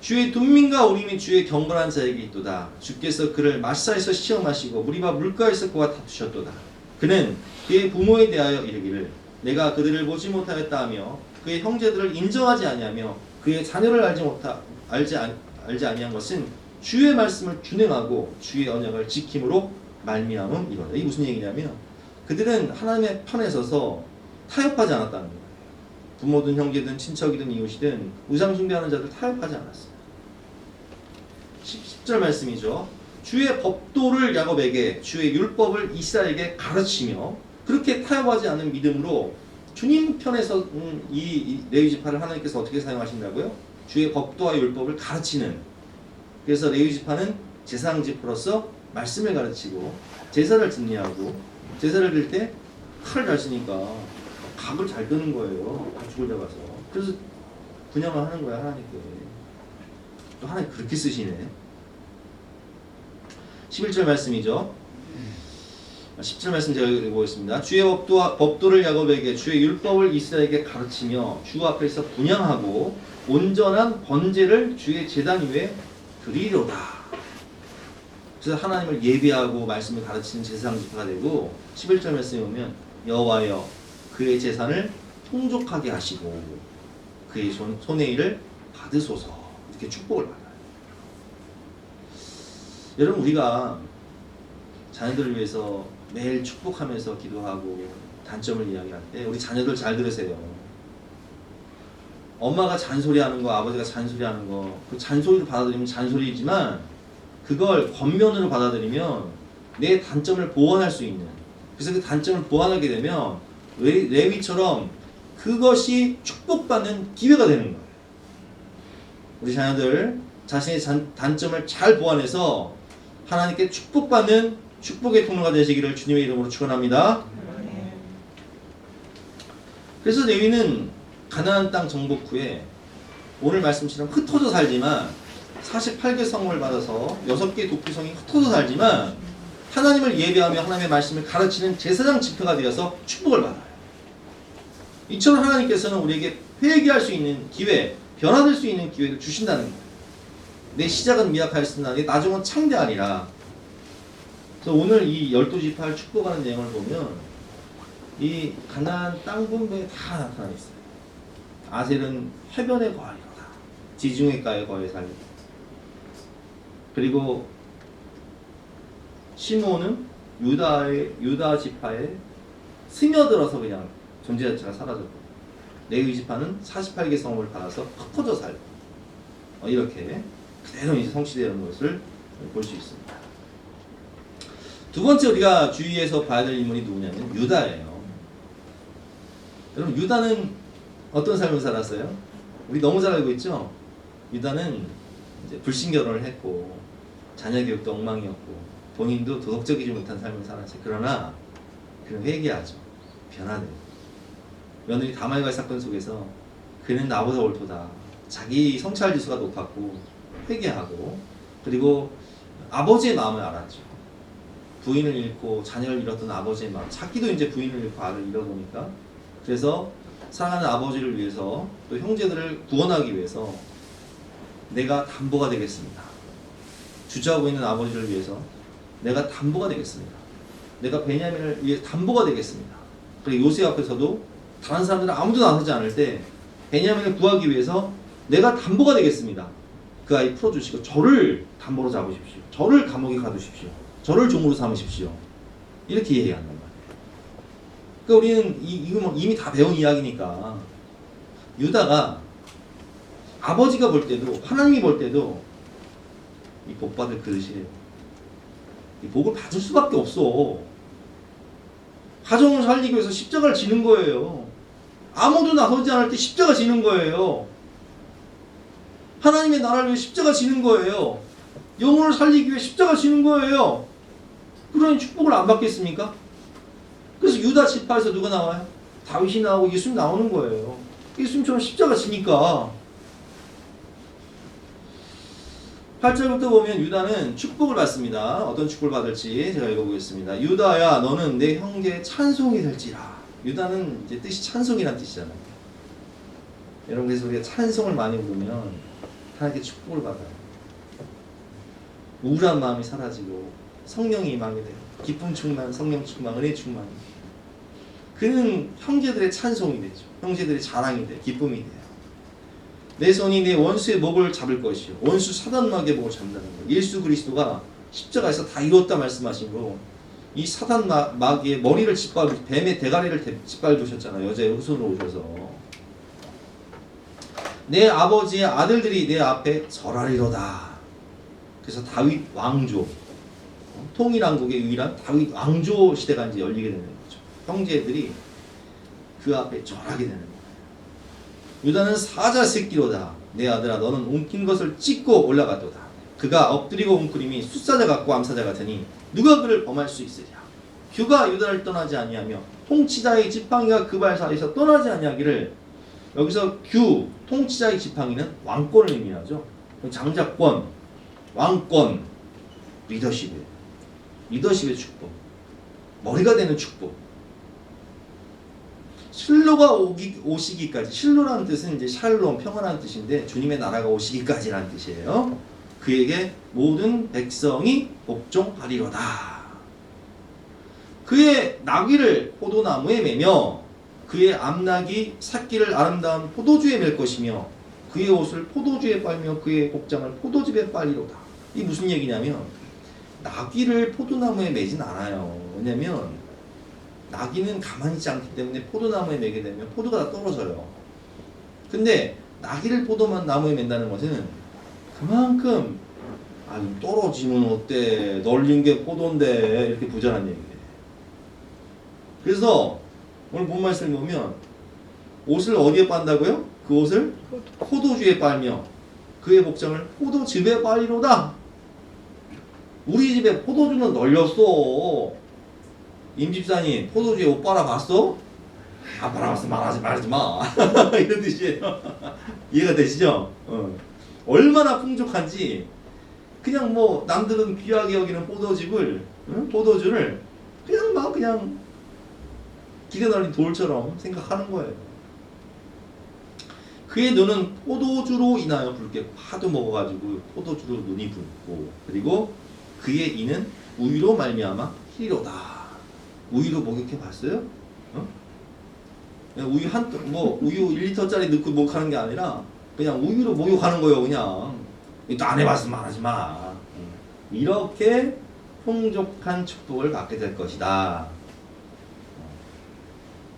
주의 둠민과 우림이 주의 경건한 자에게 있도다. 주께서 그를 마사에서 시험하시고 무리바 물가에서 그와 다투셨도다. 그는 그의 부모에 대하여 이르기를 내가 그들을 보지 못하였다 하며 그의 형제들을 인정하지 아니하며 그의 자녀를 알지 아니한 것은 주의 말씀을 준행하고 주의 언약을 지킴으로 말미암음 이거다. 이게 무슨 얘기냐면 그들은 하나님의 편에 서서 타협하지 않았다는 거예요. 부모든 형제든 친척이든 이웃이든 우상 숭배하는 자들 타협하지 않았어요. 10절 말씀이죠. 주의 법도를 야곱에게 주의 율법을 이스라엘에게 가르치며 그렇게 타협하지 않는 믿음으로 주님 편에서 이 레위 지파를 하나님께서 어떻게 사용하신다고요? 주의 법도와 율법을 가르치는. 그래서 레위 지파는 제사장 지파로서 말씀을 가르치고 제사를 진리하고 제사를 드릴 때 칼을 잘 쓰니까 각을 잘 끄는 거예요. 가축을 잡아서. 그래서 분양을 하는 거야 하나님께. 또 하나님 그렇게 쓰시네. 11절 말씀이죠. 10절 말씀 제가 읽어보겠습니다. 주의 법도를 야곱에게 주의 율법을 이스라엘에게 가르치며 주 앞에서 분향하고 온전한 번제를 주의 제단 위에 드리로다. 그래서 하나님을 예배하고 말씀을 가르치는 제사장 지파가 되고 11절 말씀에 보면 여호와여 그의 재산을 풍족하게 하시고 그의 손의 일을 받으소서 이렇게 축복을 받아요. 여러분 우리가 자녀들을 위해서 매일 축복하면서 기도하고 단점을 이야기할 때 우리 자녀들 잘 들으세요. 엄마가 잔소리하는 거, 아버지가 잔소리하는 거, 그 잔소리를 받아들이면 잔소리이지만 그걸 겉면으로 받아들이면 내 단점을 보완할 수 있는. 그래서 그 단점을 보완하게 되면 레위처럼 그것이 축복받는 기회가 되는 거예요. 우리 자녀들 자신의 단점을 잘 보완해서 하나님께 축복받는 축복의 통로가 되시기를 주님의 이름으로 축원합니다. 그래서 레위는 가나안 땅 정복 후에 오늘 말씀처럼 흩어져 살지만 48개 성을 받아서 6개의 도피성이 흩어져 살지만 하나님을 예배하며 하나님의 말씀을 가르치는 제사장 지파가 되어서 축복을 받아요. 이처럼 하나님께서는 우리에게 회개할 수 있는 기회, 변화될 수 있는 기회를 주신다는 거예요. 내 시작은 미약하였으나 내 나중은 창대하리라. 그래서 오늘 이 12지파를 축복하는 내용을 보면 이 가나안 땅 분배에 다 나타나 있어요. 아셀은 해변에 거하리로다. 지중해가에 거해 살리고. 그리고 시므온은 유다 지파에 스며들어서 그냥 존재 자체가 사라졌고 레위 지파는 48개 성을 받아서 흩어져 살고 이렇게 그대로 이제 성취되는 것을 볼 수 있습니다. 두 번째 우리가 주의해서 봐야 될 인물이 누구냐면 유다예요. 여러분 유다는 어떤 삶을 살았어요? 우리 너무 잘 알고 있죠? 유다는 이제 불신 결혼을 했고 자녀 교육도 엉망이었고 본인도 도덕적이지 못한 삶을 살았어요. 그러나 그는 회개하죠. 변화돼요. 며느리 다말과의 사건 속에서 그는 나보다 옳도다. 자기 성찰 지수가 높았고 회개하고 그리고 아버지의 마음을 알았죠. 부인을 잃고 자녀를 잃었던 아버지의 마음, 자기도 이제 부인을 잃고 아들을 잃어보니까, 그래서 사랑하는 아버지를 위해서 또 형제들을 구원하기 위해서 내가 담보가 되겠습니다. 주저하고 있는 아버지를 위해서 내가 담보가 되겠습니다. 내가 베냐민을 위해 담보가 되겠습니다. 그리고 요셉 앞에서도 다른 사람들은 아무도 나서지 않을 때 베냐민을 구하기 위해서 내가 담보가 되겠습니다. 그 아이 풀어주시고 저를 담보로 잡으십시오. 저를 감옥에 가두십시오. 저를 종으로 삼으십시오. 이렇게 얘기한단 말이에요. 그러니까 우리는 이거 뭐 이미 다 배운 이야기니까, 유다가 아버지가 볼 때도, 하나님이 볼 때도 이 복 받을 그릇이에요. 이 복을 받을 수밖에 없어. 가정을 살리기 위해서 십자가를 지는 거예요. 아무도 나서지 않을 때 십자가 지는 거예요. 하나님의 나라를 위해 십자가 지는 거예요. 영혼을 살리기 위해 십자가 지는 거예요. 그러니 축복을 안 받겠습니까? 그래서 유다 지파에서 누가 나와요? 다윗이 나오고 예수님 나오는 거예요. 예수님처럼 십자가 지니까. 8절부터 보면 유다는 축복을 받습니다. 어떤 축복을 받을지 제가 읽어보겠습니다. 유다야, 너는 내 형제의 찬송이 될지라. 유다는 이제 뜻이 찬송이란 뜻이잖아요. 여러분, 그래서 우리가 찬송을 많이 부르면 하나님께 축복을 받아요. 우울한 마음이 사라지고 성령이 임하게 돼요. 기쁨 충만, 성령 충만, 은혜 충만. 그는 형제들의 찬송이 되죠. 형제들의 자랑이 돼요. 기쁨이 돼요. 내 손이 내 원수의 목을 잡을 것이요, 원수 사단마귀의 목을 잡는다는 거예요. 예수 그리스도가 십자가에서 다 이뤘다 말씀하시므로 이 사단마귀의 머리를 짓밟으, 뱀의 대가리를 짓밟으셨잖아요. 여자의 후손으로 오셔서. 내 아버지의 아들들이 내 앞에 절하리로다. 그래서 다윗 왕조, 통일왕국의 유일한 다윗 왕조 시대가 이제 열리게 되는 거죠. 형제들이 그 앞에 절하게 되는 거예요. 유다는 사자 새끼로다. 내 아들아, 너는 옮긴 것을 찢고 올라가도다. 그가 엎드리고 웅크림이 숫사자 같고 암사자 같으니 누가 그를 범할 수 있으랴. 규가 유다를 떠나지 아니하며 통치자의 지팡이가 그 발 사이에서 떠나지 아니하기를. 여기서 규, 통치자의 지팡이는 왕권을 의미하죠. 장자권, 왕권, 리더십의 축복, 머리가 되는 축복. 실로가 오시기까지, 실로라는 뜻은 이제 샬롬, 평안한 뜻인데 주님의 나라가 오시기까지라는 뜻이에요. 그에게 모든 백성이 복종하리로다. 그의 나귀를 포도나무에 매며 그의 암나귀 새끼를 아름다운 포도주에 맬 것이며 그의 옷을 포도주에 빨며 그의 복장을 포도즙에 빨리로다. 이게 무슨 얘기냐면, 나귀를 포도나무에 매진 않아요. 왜냐면 나귀는 가만히 있지 않기 때문에 포도나무에 매게 되면 포도가 다 떨어져요. 근데 나귀를 포도나무에 맨다는 것은 그만큼 떨어지면 어때, 널린 게 포도인데, 이렇게 부전한 얘기예요. 그래서 오늘 본 말씀을 보면 옷을 어디에 빤다고요? 그 옷을 포도주에 빨며 그의 복장을 포도즙에 빨리로다. 우리 집에 포도주는 널렸어. 임집사님, 포도주에 옷 빨아봤어? 안 빨아봤어. 말하지 마. 이런 뜻이에요. 이해가 되시죠? 얼마나 풍족한지. 그냥 뭐 남들은 귀하게 여기는 포도즙을, 포도주를 그냥 기대 널린 돌처럼 생각하는 거예요. 그의 눈은 포도주로 인하여 붉게, 하도 먹어가지고 포도주로 눈이 붉고, 그리고 그의 이는 우유로 말미암아 희로다. 우유로 목욕해 봤어요? 그냥 우유 우유 1리터짜리 넣고 목욕하는 게 아니라 그냥 우유로 목욕하는 거예요. 그냥 또 안 해봤으면 말하지 마. 이렇게 풍족한 축복을 받게 될 것이다.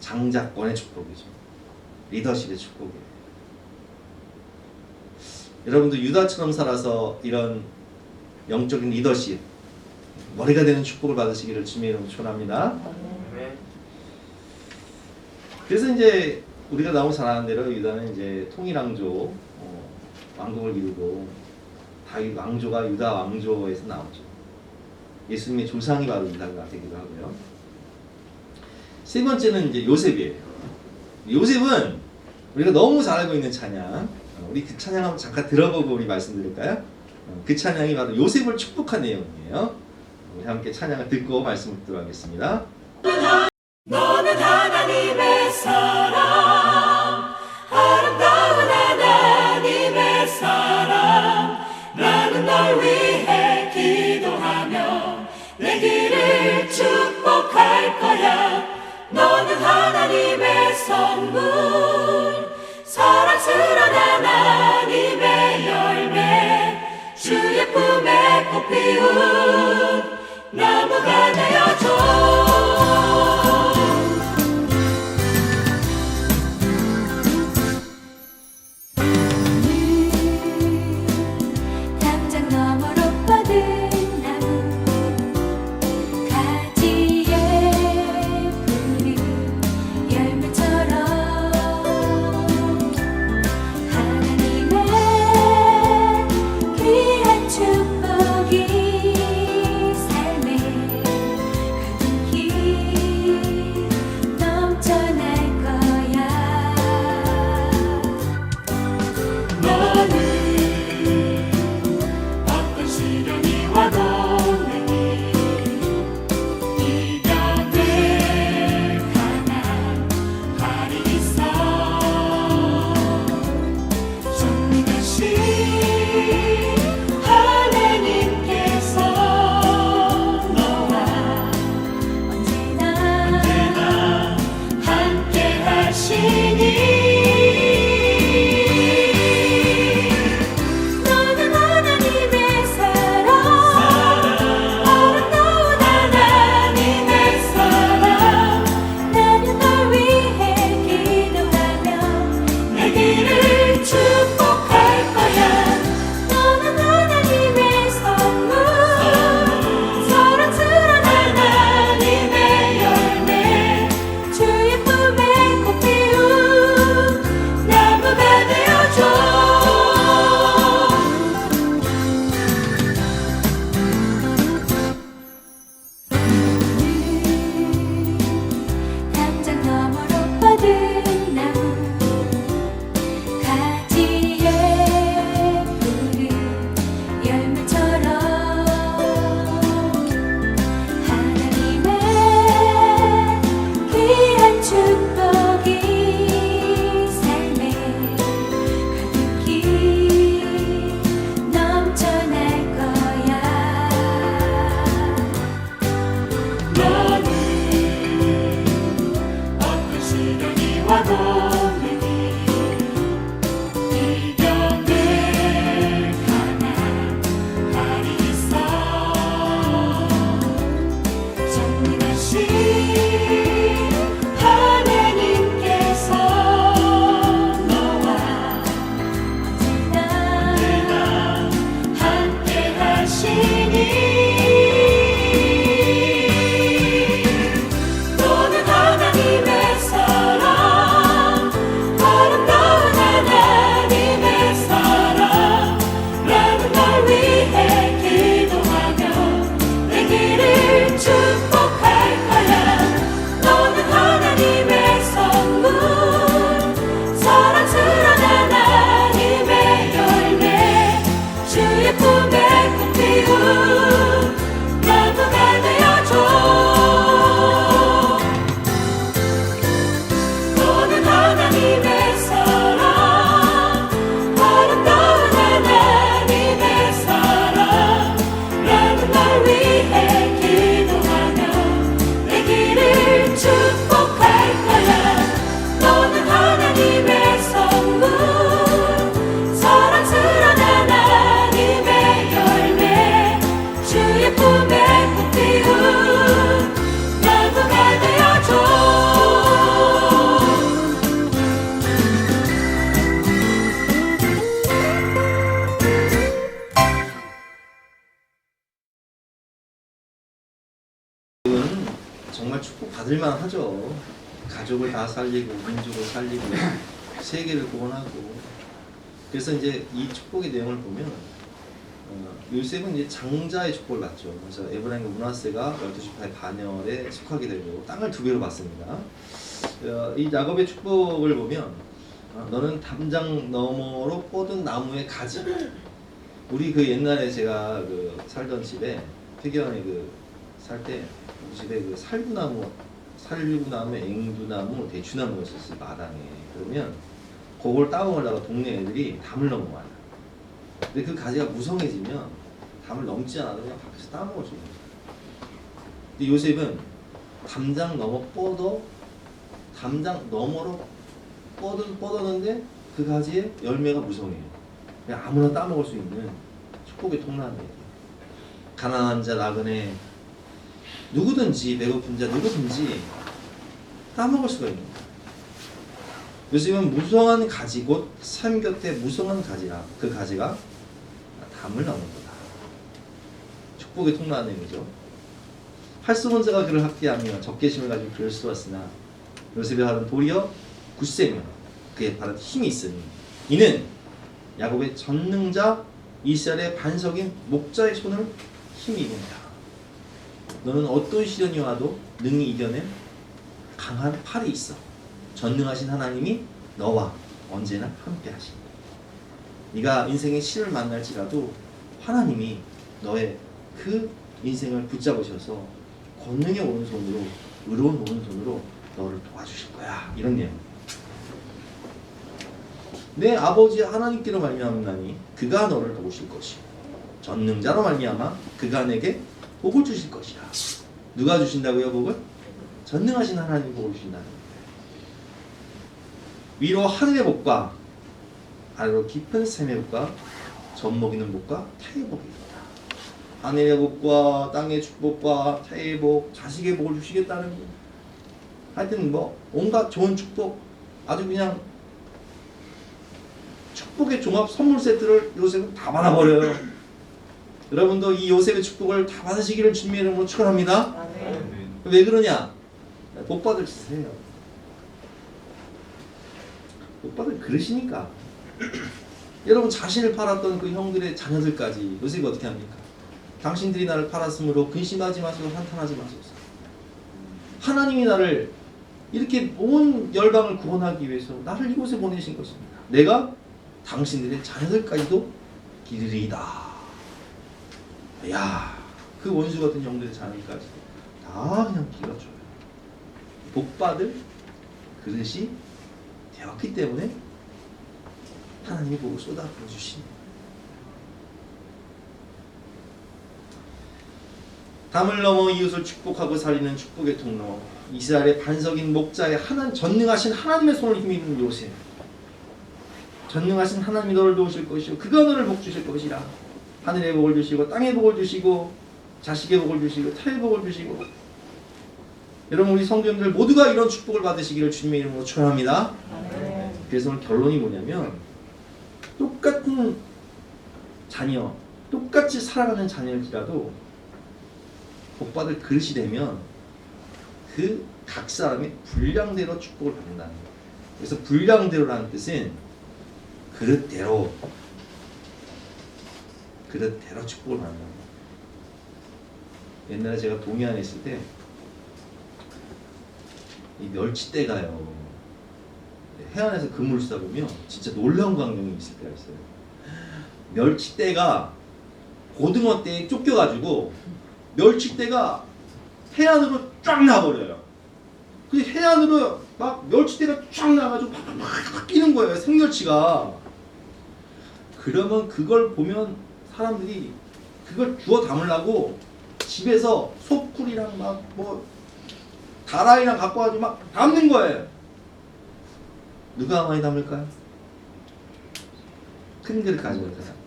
장자권의 축복이죠. 리더십의 축복이에요. 여러분도 유다처럼 살아서 이런 영적인 리더십, 머리가 되는 축복을 받으시기를 주님의 이름으로 축원합니다. 그래서 이제 우리가 너무 잘 아는 대로 유다는 이제 통일왕조, 왕국을 이루고, 다윗 왕조가 유다 왕조에서 나오죠. 예수님의 조상이 바로 유다가 되기도 하고요. 세 번째는 이제 요셉이에요. 요셉은 우리가 너무 잘 알고 있는 찬양, 우리 그 찬양 한번 잠깐 들어보고 우리 말씀드릴까요? 그 찬양이 바로 요셉을 축복한 내용이에요. 우리 함께 찬양을 듣고 말씀을 듣도록 하겠습니다. 너는 하나님의 사랑, 아름다운 하나님의 사랑. 나는 널 위해 기도하며 내 길을 축복할 거야. 너는 하나님의 선물, 사랑스러운 하나님의 열매, 주의 품에 꽃 피운 나무가 되어줘. 담장 너머로 뻗은 나무, 가지에 푸른 열매처럼 하나님의 귀한 축복이 삶에 가득히 넘쳐날 거야. 너는 어떤 시련이 와도 능히 이겨낼 강한 팔이 있어. 전능하신 하나님께서 너와 언제나 함께 하시니. 너는 하나님의 사랑, 아름다운 하나님의 사랑. 나는 널 위해 기도하며 내 길을 축복할 거야. 너는 하나님의 선물, 사랑스러운 하나님의 열매, 주의 품에 꽃 피운 나무가 되어줘. 담장 너머로 뻗은 나무, 가지에 푸른 열매처럼 하나님의 귀한 축복이 삶에 가득히 넘쳐날 거야. 너는 어떤 시련이 와도 능히 이겨낼 강한 팔이 있어. 전능하신 하나님께서 너와 언제나 함께 하시니. 너는 하나님의 사랑, 아름다운 하나님의 사랑. 나는 널 위해 기도하며 내 길을 축복할 거야. 너는 하나님의 선물, 사랑스러운 하나님의 열매, 주의 품에 꽃 피운 나무가 되어줘. 너는 하나님의 사랑, 아름다운 하나님의 사랑. 나는 널 위해 기도하며 내 길을 축복할 거야. 너는 하나님의 선물, 사랑스러운 하나님의 열매, 주의 품에 꽃 피운 나무가 되어줘. 이건 정말 축복 받을 만하죠. 가족을 다 살리고 민족을 살리고 세계를 구원하고. 그래서 이제 이 축복의 내용을 보면 요셉은 이제 장자의 축복을 받죠. 그래서 에브라임과 므낫세가 12지파의 반열에 속하게 되고 땅을 2배로 받습니다. 이 야곱의 축복을 보면 너는 담장 너머로 뻗은 나무의 가지. 우리 그 옛날에 제가 그 살던 집에 태교안에 살 때 우리 집에 살구나무, 앵두나무, 대추나무가 있었어요. 마당에. 그러면 그걸 따먹으려고 동네 애들이 담을 넘어와요. 근데 그 가지가 무성해지면 담을 넘지 않아도 그냥 밖에서 따먹어줘요. 근데 요셉은 담장 넘어 담장 너머로 뻗었는데 그 가지에 열매가 무성해요. 그냥 아무나 따먹을 수 있는 축복의 통로예요. 가난한 자, 나그네, 누구든지 배고픈 자 누구든지 따먹을 수가 있는 거예요. 요셉은 무성한 가지, 곧 삶 곁에 무성한 가지라. 그 가지가 담을 넘는 거다. 축복의 통로하는 의미죠. 할수본 자가 그를 학대하며 적개심을 가지고 그를 쏘았으나 요셉의 활은 도리어 굳세며 그의 팔은 힘이 있으니 이는 야곱의 전능자 이스라엘의 반석인 목자의 손을 힘이 입는다. 너는 어떤 시련이 와도 능히 이겨낸 강한 팔이 있어. 전능하신 하나님이 너와 언제나 함께 하시니 네가 인생의 시를 만날지라도 하나님이 너의 그 인생을 붙잡으셔서 권능의 오른손으로, 의로운 오른손으로 너를 도와주실 거야. 이런 내용입니다. 내 아버지 하나님께로 말미암나니 그가 너를 도우실 것이요 전능자로 말미암아 그가 내게 복을 주실 것이라. 누가 주신다고요? 복을? 전능하신 하나님 복을 주신다는 거예요. 위로 하늘의 복과 아래로 깊은 샘의 복과 젖먹이는 복과 태의 복이 있다. 하늘의 복과 땅의 축복과 태의 복, 자식의 복을 주시겠다는 거예요. 하여튼 온갖 좋은 축복, 아주 그냥 축복의 종합 선물 세트를 요셉은 다 받아버려요. 여러분도 이 요셉의 축복을 다 받으시기를 주님의 이름으로 축원합니다. 왜 그러냐? 복 받을 짓이에요. 복 받을 그릇이니까. 여러분 자신을 팔았던 그 형들의 자녀들까지 요셉이 어떻게 합니까? 당신들이 나를 팔았으므로 근심하지 마소서, 한탄하지 마소서. 하나님이 나를 이렇게 온 열방을 구원하기 위해서 나를 이곳에 보내신 것입니다. 내가 당신들의 자녀들까지도 기르리이다. 야, 그 원수 같은 형들의 자녀까지 다 그냥 길어줘요. 복받을 그릇이 되었기 때문에 하나님이 복을 쏟아 부어주시니 담을 넘어 이웃을 축복하고 살리는 축복의 통로, 이스라엘의 반석인 목자의 전능하신 하나님의 손을 힘입는 요셉. 전능하신 하나님이 너를 도우실 것이요 그가 너를 복 주실 것이라. 하늘의 복을 주시고 땅의 복을 주시고 자식의 복을 주시고 태의 복을 주시고. 여러분 우리 성도님들 모두가 이런 축복을 받으시기를 주님의 이름으로 축원합니다. 그래서 오늘 결론이 뭐냐면 똑같은 자녀, 똑같이 살아가는 자녀일지라도 복받을 그릇이 되면 그 각 사람이 분량대로 축복을 받는다는 거예요. 그래서 분량대로라는 뜻은 그릇대로 축복을 받는 거예요. 옛날에 제가 동해안에 있을 때 이 멸치대가요, 해안에서 그물을 싸 보면 진짜 놀라운 광경이 있을 때가 있어요. 멸치대가 고등어대에 쫓겨가지고 멸치대가 해안으로 쫙 나버려요. 그 해안으로 막 멸치대가 쫙 나가지고 팍팍팍 끼는 거예요, 생멸치가. 그러면 그걸 보면 사람들이 그걸 주워 담으려고 집에서 소풀이랑 막 다라이랑 갖고 와가지고 막 담는 거예요. 누가 많이 담을까요? 큰 그릇 가지고 있는 사람.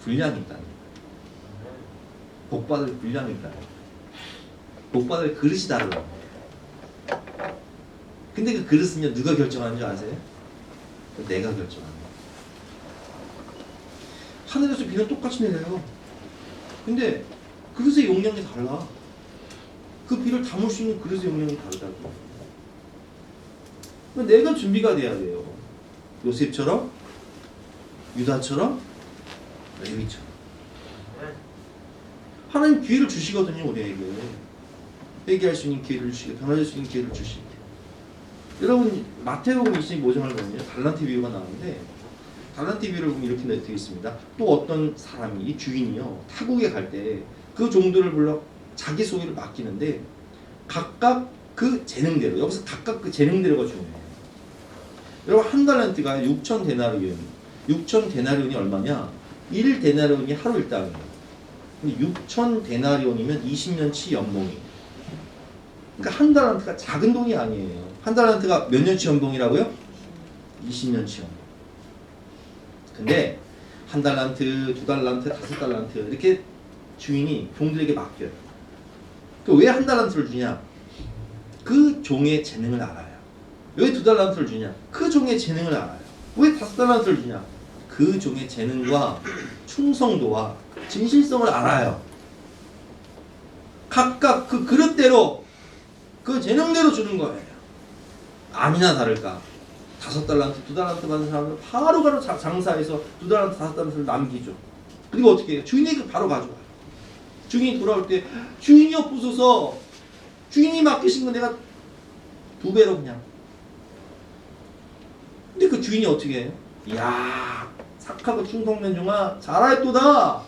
분량이 있다는 거예요. 복받을 분량이 있다는 거예요. 복받을 그릇이 다르다는 거예요. 근데 그 그릇은요, 누가 결정하는 줄 아세요? 내가 결정하는 거예요. 하늘에서 비는 똑같이 내려요. 근데 그릇의 용량이 달라. 그 비를 담을 수 있는 그릇의 용량이 다르다고. 내가 준비가 돼야 돼요. 요셉처럼, 유다처럼, 레위처럼. 하나님 기회를 주시거든요, 우리에게. 회개할 수 있는 기회를 주시고, 변화될 수 있는 기회를 주시고. 여러분, 마태복음 25장을 보면요, 달란트 비유가 나오는데, 달란트 비유를 보면 이렇게 되어 있습니다. 또 어떤 사람이 이 주인이요 타국에 갈 때 그 종들을 불러 자기 소유를 맡기는데 각각 그 재능대로, 여기서 각각 그 재능대로가 중요해요. 여러분 한 달란트가 6천 데나리온, 6천 데나리온이 얼마냐? 1 데나리온이 하루 일당이에요. 근데 6천 데나리온이면 20년치 연봉이에요. 그러니까 한 달란트가 작은 돈이 아니에요. 한 달란트가 몇 년치 연봉이라고요? 20년치 연봉. 근데 한 달란트, 두 달란트, 5달란트 이렇게 주인이 종들에게 맡겨요. 왜 한 달란트를 주냐? 그 종의 재능을 알아요. 왜 2달란트를 주냐? 그 종의 재능을 알아요. 왜 5달란트를 주냐? 그 종의 재능과 충성도와 진실성을 알아요. 각각 그 그릇대로 그 재능대로 주는 거예요. 아니나 다를까 5달란트, 2달란트 받은 사람은 바로바로 장사해서 2달란트, 5달란트를 남기죠. 그리고 어떻게 해요? 주인에게 바로 가져와요. 주인이 돌아올 때 주인이 없어서 주인이 맡기신 거 내가 2배로 그냥. 근데 그 주인이 어떻게 해요? 이야 착하고 충성된 종아 잘하였도다.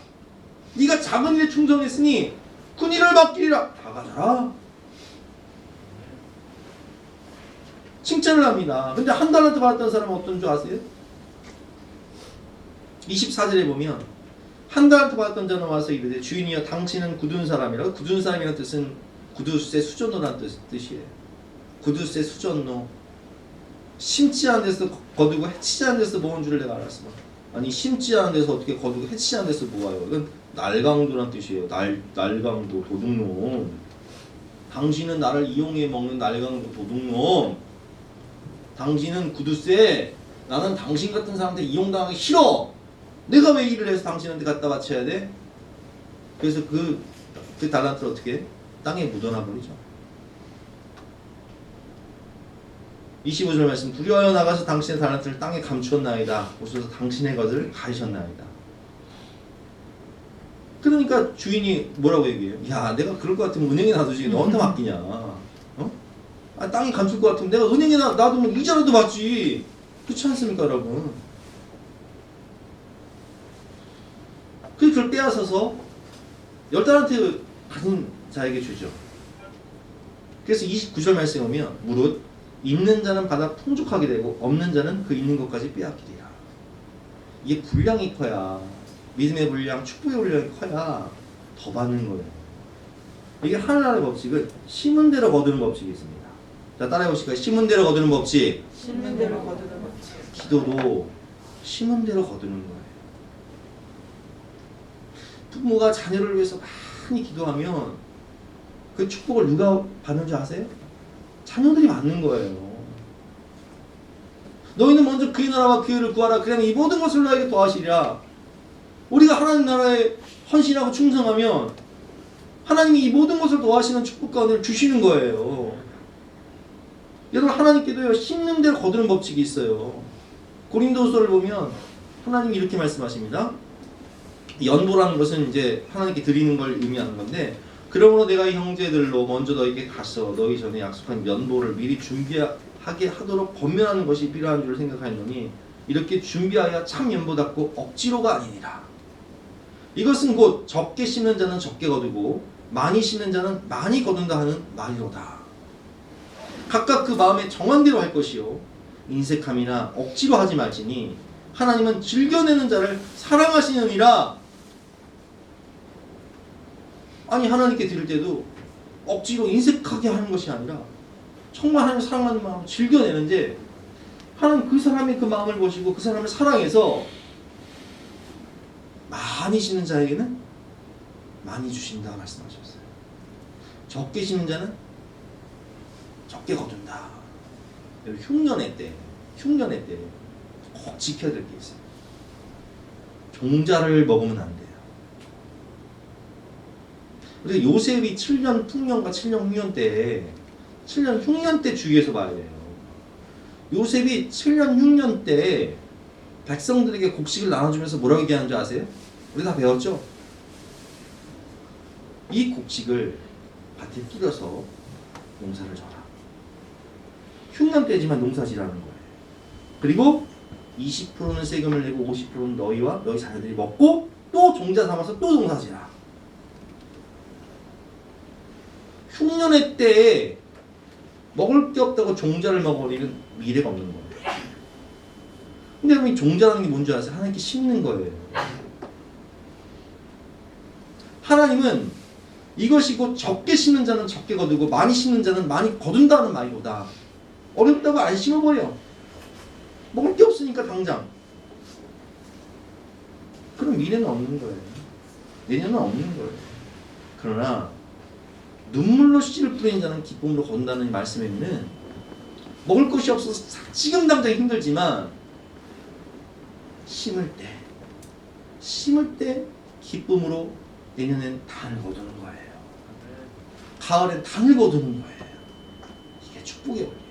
네가 작은 일에 충성했으니 큰 일을 맡기리라. 다 가져라. 칭찬을 합니다. 근데 한 달란트 받았던 사람은 어떤 줄 아세요? 24절에 보면 한 달란트 받았던 자는 와서 이르되 주인이여 당신은 굳은 사람이라고. 굳은 사람이라는 뜻은 구두쇠 수전노라는 뜻이에요. 구두쇠 수전노. 심지 않은 데서 거두고 해치지 않은 데서 모은 줄을 내가 알았어. 아니 심지 않은 데서 어떻게 거두고 해치지 않은 데서 모아요. 이건 날강도라는 뜻이에요. 날강도 도둑놈. 당신은 나를 이용해 먹는 날강도 도둑놈. 당신은 구두쇠. 나는 당신 같은 사람한테 이용당하기 싫어. 내가 왜 일을 해서 당신한테 갖다 바쳐야 돼? 그래서 그 달란트를 어떻게 해? 땅에 묻어놔 버리죠. 25절 말씀. 두려워하여 나가서 당신의 달란트를 땅에 감추었나이다. 오셔서 당신의 것을 가리셨나이다. 그러니까 주인이 뭐라고 얘기해요? 야 내가 그럴 것 같으면 은행에 놔두지 너한테 맡기냐. 어? 아, 땅에 감출 것 같으면 내가 은행에 놔두면 이자라도 받지. 그렇지 않습니까 여러분? 그걸 빼앗아서 10달란트 가진 자에게 주죠. 그래서 29절 말씀에 오면 무릇 있는 자는 받아 풍족하게 되고 없는 자는 그 있는 것까지 빼앗기리라. 이게 분량이 커야, 믿음의 분량, 축복의 분량이 커야 더 받는 거예요. 이게 하나님의 법칙은 심은 대로 거두는 법칙이 있습니다. 자 따라해 보실까요? 심은 대로 거두는 법칙. 심는 대로 거두는 법칙. 기도도 심은 대로 거두는 거예요. 부모가 자녀를 위해서 많이 기도하면 그 축복을 누가 받는 줄 아세요? 자녀들이 받는 거예요. 너희는 먼저 그의 나라와 그 의를 구하라. 그냥 이 모든 것을 너에게 더하시리라. 우리가 하나님 나라에 헌신하고 충성하면 하나님이 이 모든 것을 더하시는 축복과 은혜를 주시는 거예요. 여러분 하나님께도요 심는 대로 거두는 법칙이 있어요. 고린도서를 보면 하나님이 이렇게 말씀하십니다. 연보라는 것은 이제 하나님께 드리는 걸 의미하는 건데, 그러므로 내가 형제들로 먼저 너에게 가서 너희 전에 약속한 연보를 미리 준비하게 하도록 권면하는 것이 필요한 줄 생각하노니 이렇게 준비하여 참 연보답고 억지로가 아니니라. 이것은 곧 적게 심는 자는 적게 거두고 많이 심는 자는 많이 거둔다 하는 말이로다. 각각 그 마음에 정한 대로 할 것이요 인색함이나 억지로 하지 말지니 하나님은 즐겨내는 자를 사랑하시느니라. 아니 하나님께 드릴 때도 억지로 인색하게 하는 것이 아니라 정말 하나님 사랑하는 마음을 즐겨내는데, 하나님 그 사람의 그 마음을 보시고 그 사람을 사랑해서 많이 심는 자에게는 많이 주신다 말씀하셨어요. 적게 심는 자는 적게 거둔다. 흉년의 때 꼭 지켜야 될 게 있어요. 종자를 먹으면 안 돼요. 그래서 요셉이 7년 풍년과 7년 흉년 때 7년 흉년 때 주의해서 봐야 돼요. 요셉이 7년 흉년 때 백성들에게 곡식을 나눠주면서 뭐라고 얘기하는 줄 아세요? 우리 다 배웠죠? 이 곡식을 밭에 뿌려서 농사를 져라. 흉년 때지만 농사지라는 거예요. 그리고 20%는 세금을 내고 50%는 너희와 너희 자녀들이 먹고 또 종자 삼아서 또 농사지라. 흉년의 때에 먹을 게 없다고 종자를 먹어버리면 미래가 없는 거예요. 근데 여러분 이 종자라는 게 뭔지 아세요? 하나님께 심는 거예요. 하나님은 이것이 곧 적게 심는 자는 적게 거두고 많이 심는 자는 많이 거둔다는 말이보다 어렵다고 안 심어버려. 먹을 게 없으니까 당장. 그럼 미래는 없는 거예요. 내년은 없는 거예요. 그러나 눈물로 씨를 뿌리는 자는 기쁨으로 거둔다는 말씀에는 먹을 것이 없어서 지금 당장 힘들지만 심을 때 기쁨으로 내년엔 단을 거두는 거예요. 가을엔 단을 거두는 거예요. 이게 축복의 원리예요.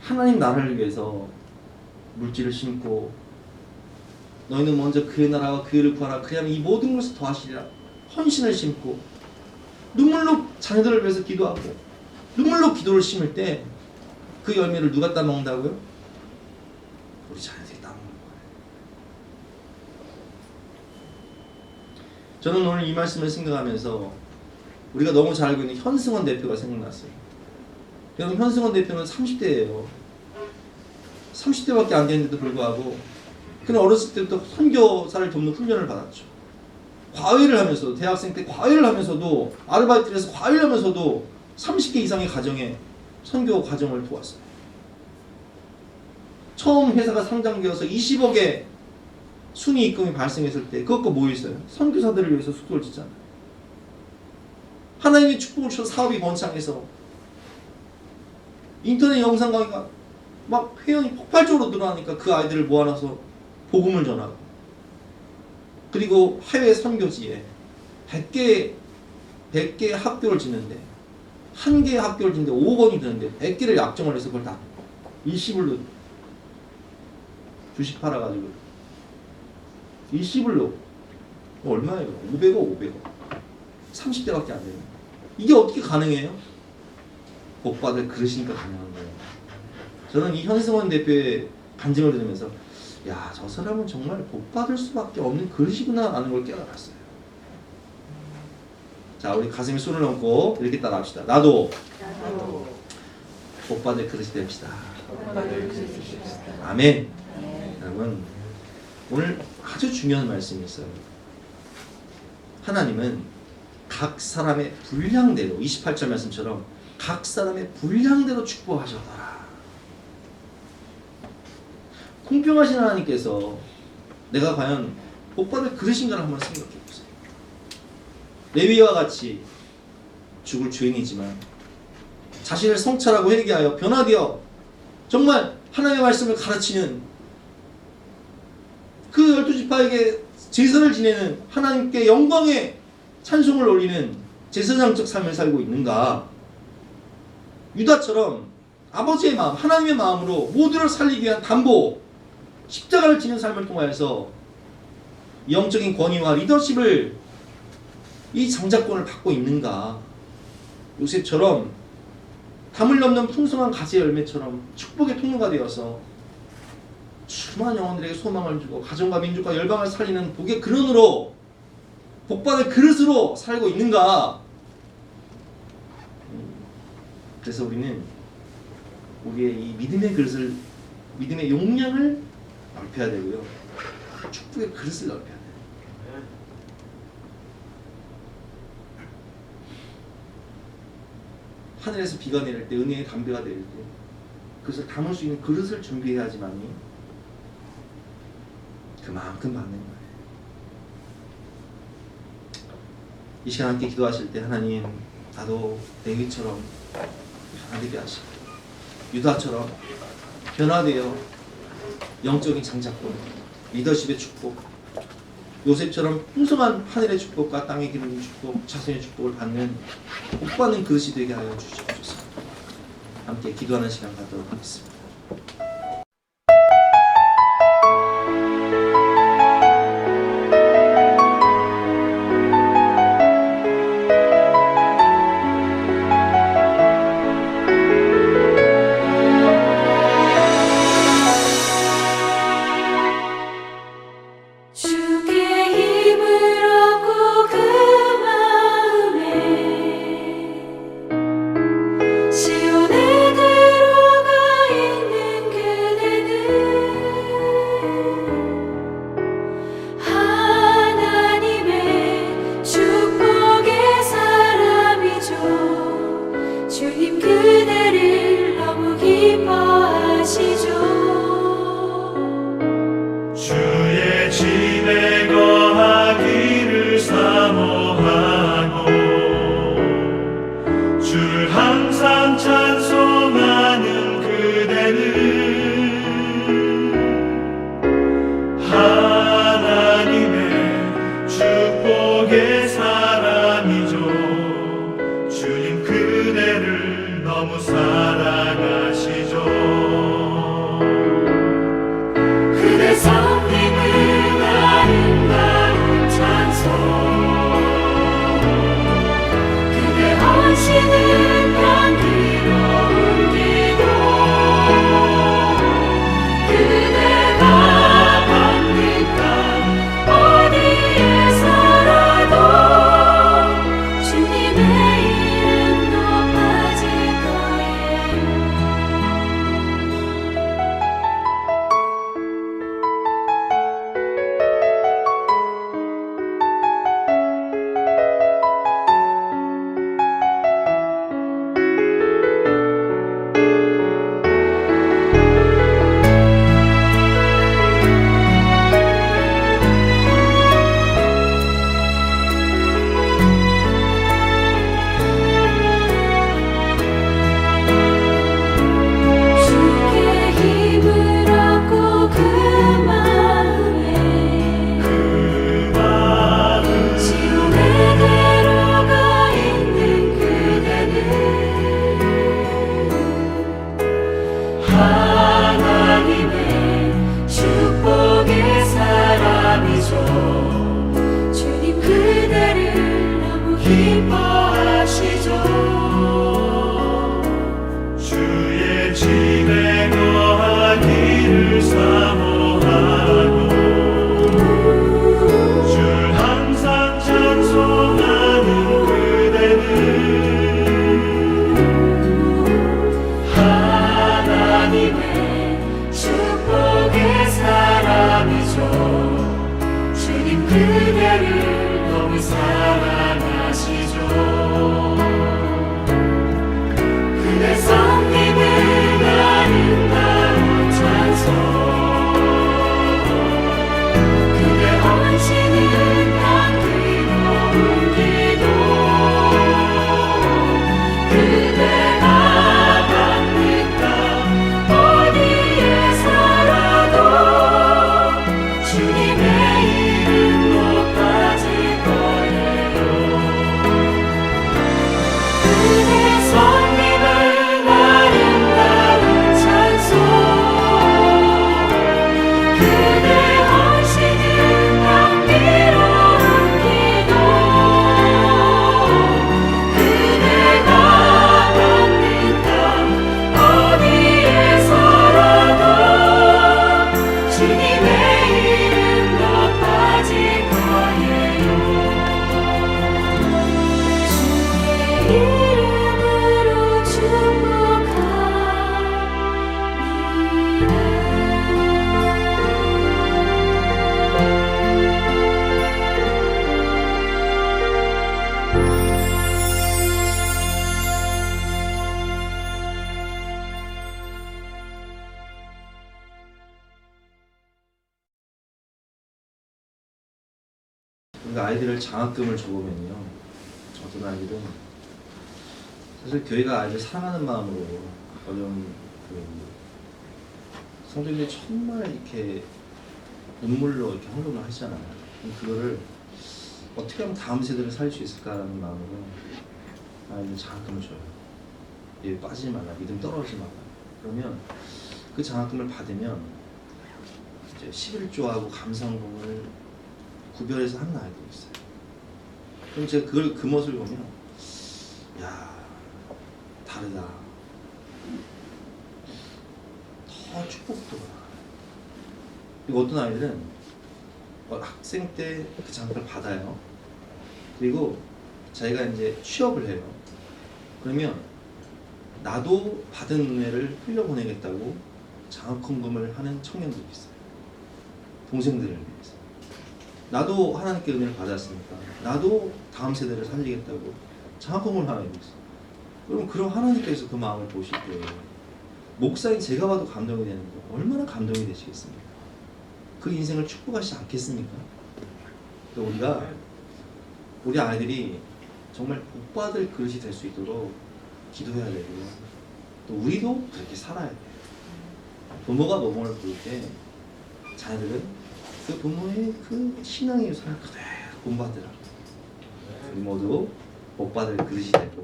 하나님 나라를 위해서 물질을 심고 너희는 먼저 그의 나라와 그를 구하라 그야말로 이 모든 것을 더하시리라 헌신을 심고 눈물로 자녀들을 위해서 기도하고 눈물로 기도를 심을 때 그 열매를 누가 따먹는다고요? 우리 자녀들이 따먹는 거예요. 저는 오늘 이 말씀을 생각하면서 우리가 너무 잘 알고 있는 현승원 대표가 생각났어요. 여러분 현승원 대표는 30대예요. 30대밖에 안 됐는데도 불구하고 그는 어렸을 때부터 선교사를 돕는 훈련을 받았죠. 과외를 하면서도 대학생 때 과외를 하면서도 아르바이트를 해서 과외를 하면서도 30개 이상의 가정에 선교 과정을 도왔어요. 처음 회사가 상장되어서 20억의 순이익금이 발생했을 때 그것과 뭐 있어요? 선교사들을 위해서 숙소를 짓잖아요. 하나님의 축복을 주셔서 사업이 번창해서 인터넷 영상 강의가 막 회원이 폭발적으로 늘어나니까 그 아이들을 모아놔서 복음을 전하고 그리고 해외 선교지에 100개 학교를 짓는데 한 개의 학교를 짓는데 5억 원이 드는데 100개를 약정을 해서 그걸 다 일시불로 주식 팔아가지고 일시불로 얼마예요? 500억 30대밖에 안 돼요. 이게 어떻게 가능해요? 복받을 그릇이니까 가능한 거예요. 저는 이 현승원 대표의 간증을 들으면서 야, 저 사람은 정말 복받을 수밖에 없는 그릇이구나 라는 걸 깨달았어요. 자, 우리 가슴에 손을 얹고 이렇게 따라합시다. 나도 복받을 그릇이 됩시다. 아멘. 여러분 오늘 아주 중요한 말씀이 있어요. 하나님은 각 사람의 분량대로 28절 말씀처럼 각 사람의 분량대로 축복하셨더라. 공평하신 하나님께서 내가 과연 복받을 그릇인가를 한번 생각해 보세요. 레위와 같이 죽을 죄인이지만 자신을 성찰하고 회개하여 변화되어 정말 하나님의 말씀을 가르치는 그 12지파에게 제사를 지내는 하나님께 영광의 찬송을 올리는 제사장적 삶을 살고 있는가? 유다처럼 아버지의 마음, 하나님의 마음으로 모두를 살리기 위한 담보, 십자가를 지는 삶을 통하여서 영적인 권위와 리더십을 이 장자권을 받고 있는가? 요셉처럼 담을 넘는 풍성한 가지의 열매처럼 축복의 통로가 되어서 수많은 영혼들에게 소망을 주고 가정과 민족과 열방을 살리는 복의 근원으로 복받을 그릇으로 살고 있는가? 그래서 우리는 우리의 이 믿음의 그릇을, 믿음의 용량을 넓혀야 되고요, 축복의 그릇을 넓혀야 돼요. 하늘에서 비가 내릴 때, 은혜의 담배가 내릴 때 그것을 담을 수 있는 그릇을 준비해야지만이 그만큼 받는 거예요. 이 시간 함께 기도하실 때 하나님, 나도 레위처럼 변화되게 하시고 유다처럼 변화되어 영적인 장자권, 리더십의 축복, 요셉처럼 풍성한 하늘의 축복과 땅의 기름의 축복, 자손의 축복을 받는 복받는 그릇이 되게 하여 주시옵소서. 함께 기도하는 시간 갖도록 하겠습니다. 집에 거하기를 사모하고 줄 항상 찬송하는 그대는 하나님의 축복의 사람이죠. 주님 그대를 너무 사랑하시죠. 그대 성님은 아름다운 찬송, 그대 헌신은 향기로운 기도, 그대가 받는 것 어디에 살아도 주님의 이름 높아질 거예요. 그대 성님은 아름다운 찬송, 그대 헌신은 향기로운 기도, 그대가 받는 것 어디에 살아도 주님의 이름 높아질 거예요. 주의 이름으로 축복합니다. 그러니까 아이들을 장학금을 줘보면요, 어떤 아이들은 사실 교회가 아이들 사랑하는 마음으로 어려운 성도님들이 정말 이렇게 눈물로 이렇게 헌금을 하시잖아요. 그럼 그거를 어떻게 하면 다음 세대를 살릴 수 있을까라는 마음으로 아이들 장학금을 줘요. 얘 빠지지 말라, 믿음 떨어지지 말라. 그러면 그 장학금을 받으면 이제 11조하고 감사헌금을 구별해서 하는 아이들이 있어요. 그럼 제가 그 모습을 보면, 야, 다르다. 더 축복도 나아요. 그리고 어떤 아이들은 학생 때 그 장학금을 받아요. 그리고 자기가 이제 취업을 해요. 그러면 나도 받은 은혜를 흘려보내겠다고 장학헌금을 하는 청년들이 있어요. 동생들을 위해서. 나도 하나님께 은혜를 받았으니까 나도 다음 세대를 살리겠다고 장학금을 하고 있어요. 그럼 그럼 하나님께서 그 마음을 보실 때 목사인 제가 봐도 감동이 되는 거 얼마나 감동이 되시겠습니까? 그 인생을 축복하시지 않겠습니까? 우리가 우리 아이들이 정말 복받을 그릇이 될 수 있도록 기도해야 되고요. 또 우리도 그렇게 살아야 돼요. 부모가 모범을 보일 때 자녀들은 그 부모의 그 신앙의 유산을 그대로 본받으라. 우리 모두 복받을 그릇이 되고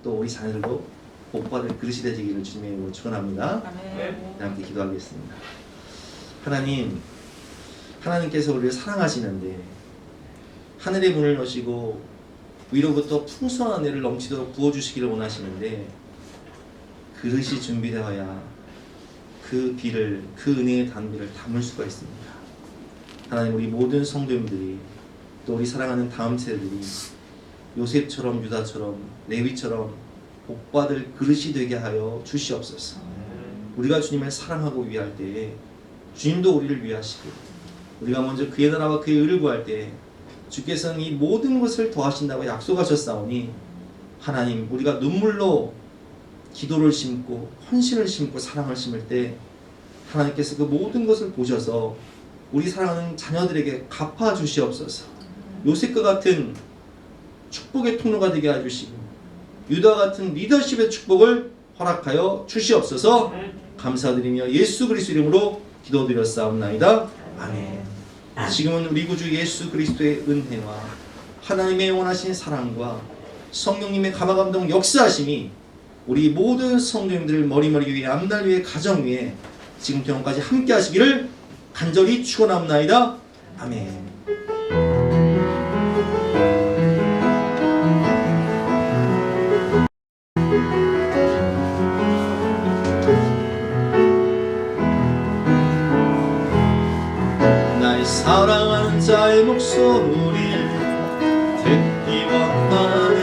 또 우리 자녀들도 복받을 그릇이 되시기를 주님의 이름으로 축원합니다. 함께 기도하겠습니다. 하나님께서 우리를 사랑하시는데 하늘의 문을 여시고 위로부터 풍성한 은혜를 넘치도록 부어주시기를 원하시는데 그릇이 준비되어야 그 비를, 그 은혜의 단비를 담을 수가 있습니다. 하나님, 우리 모든 성도님들이 또 우리 사랑하는 다음 세대들이 요셉처럼 유다처럼 레위처럼 복받을 그릇이 되게 하여 주시옵소서. 우리가 주님을 사랑하고 위할 때에 주님도 우리를 위하시고 우리가 먼저 그의 나라와 그의 의를 구할 때에 주께서는 이 모든 것을 더하신다고 약속하셨사오니 하나님, 우리가 눈물로 기도를 심고 헌신을 심고 사랑을 심을 때 하나님께서 그 모든 것을 보셔서 우리 사랑하는 자녀들에게 갚아 주시옵소서. 요셉과 같은 축복의 통로가 되게 해주시고 유다와 같은 리더십의 축복을 허락하여 주시옵소서. 감사드리며 예수 그리스도 이름으로 기도드렸사옵나이다. 아멘. 지금은 우리 구주 예수 그리스도의 은혜와 하나님의 영원하신 사랑과 성령님의 감화감동 역사하심이 우리 모든 성도님들 머리머리 위에 앞날 위에 가정 위에 지금부터 영원까지 함께 하시기를 간절히 축원합나이다. 아멘. 나의 사랑하는 자의 목소리를 듣기 원하네.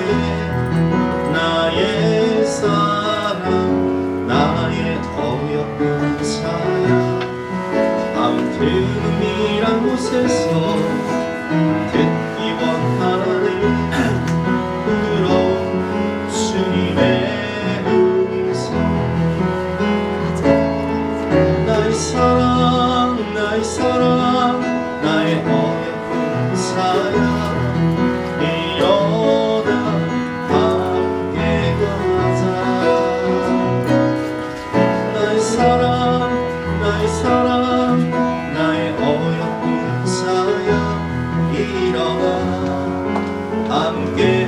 나의 사랑 나의 어여쁜 사랑 아무튼이란 곳에서 듣기 원하네. 부드러운 주님의 음성 나의 사랑 나의 사랑 나의 어여쁜 사랑 일어나 함께 가자. 나의 사랑 나의 사랑 나의 어여쁜 사랑 일어나 함께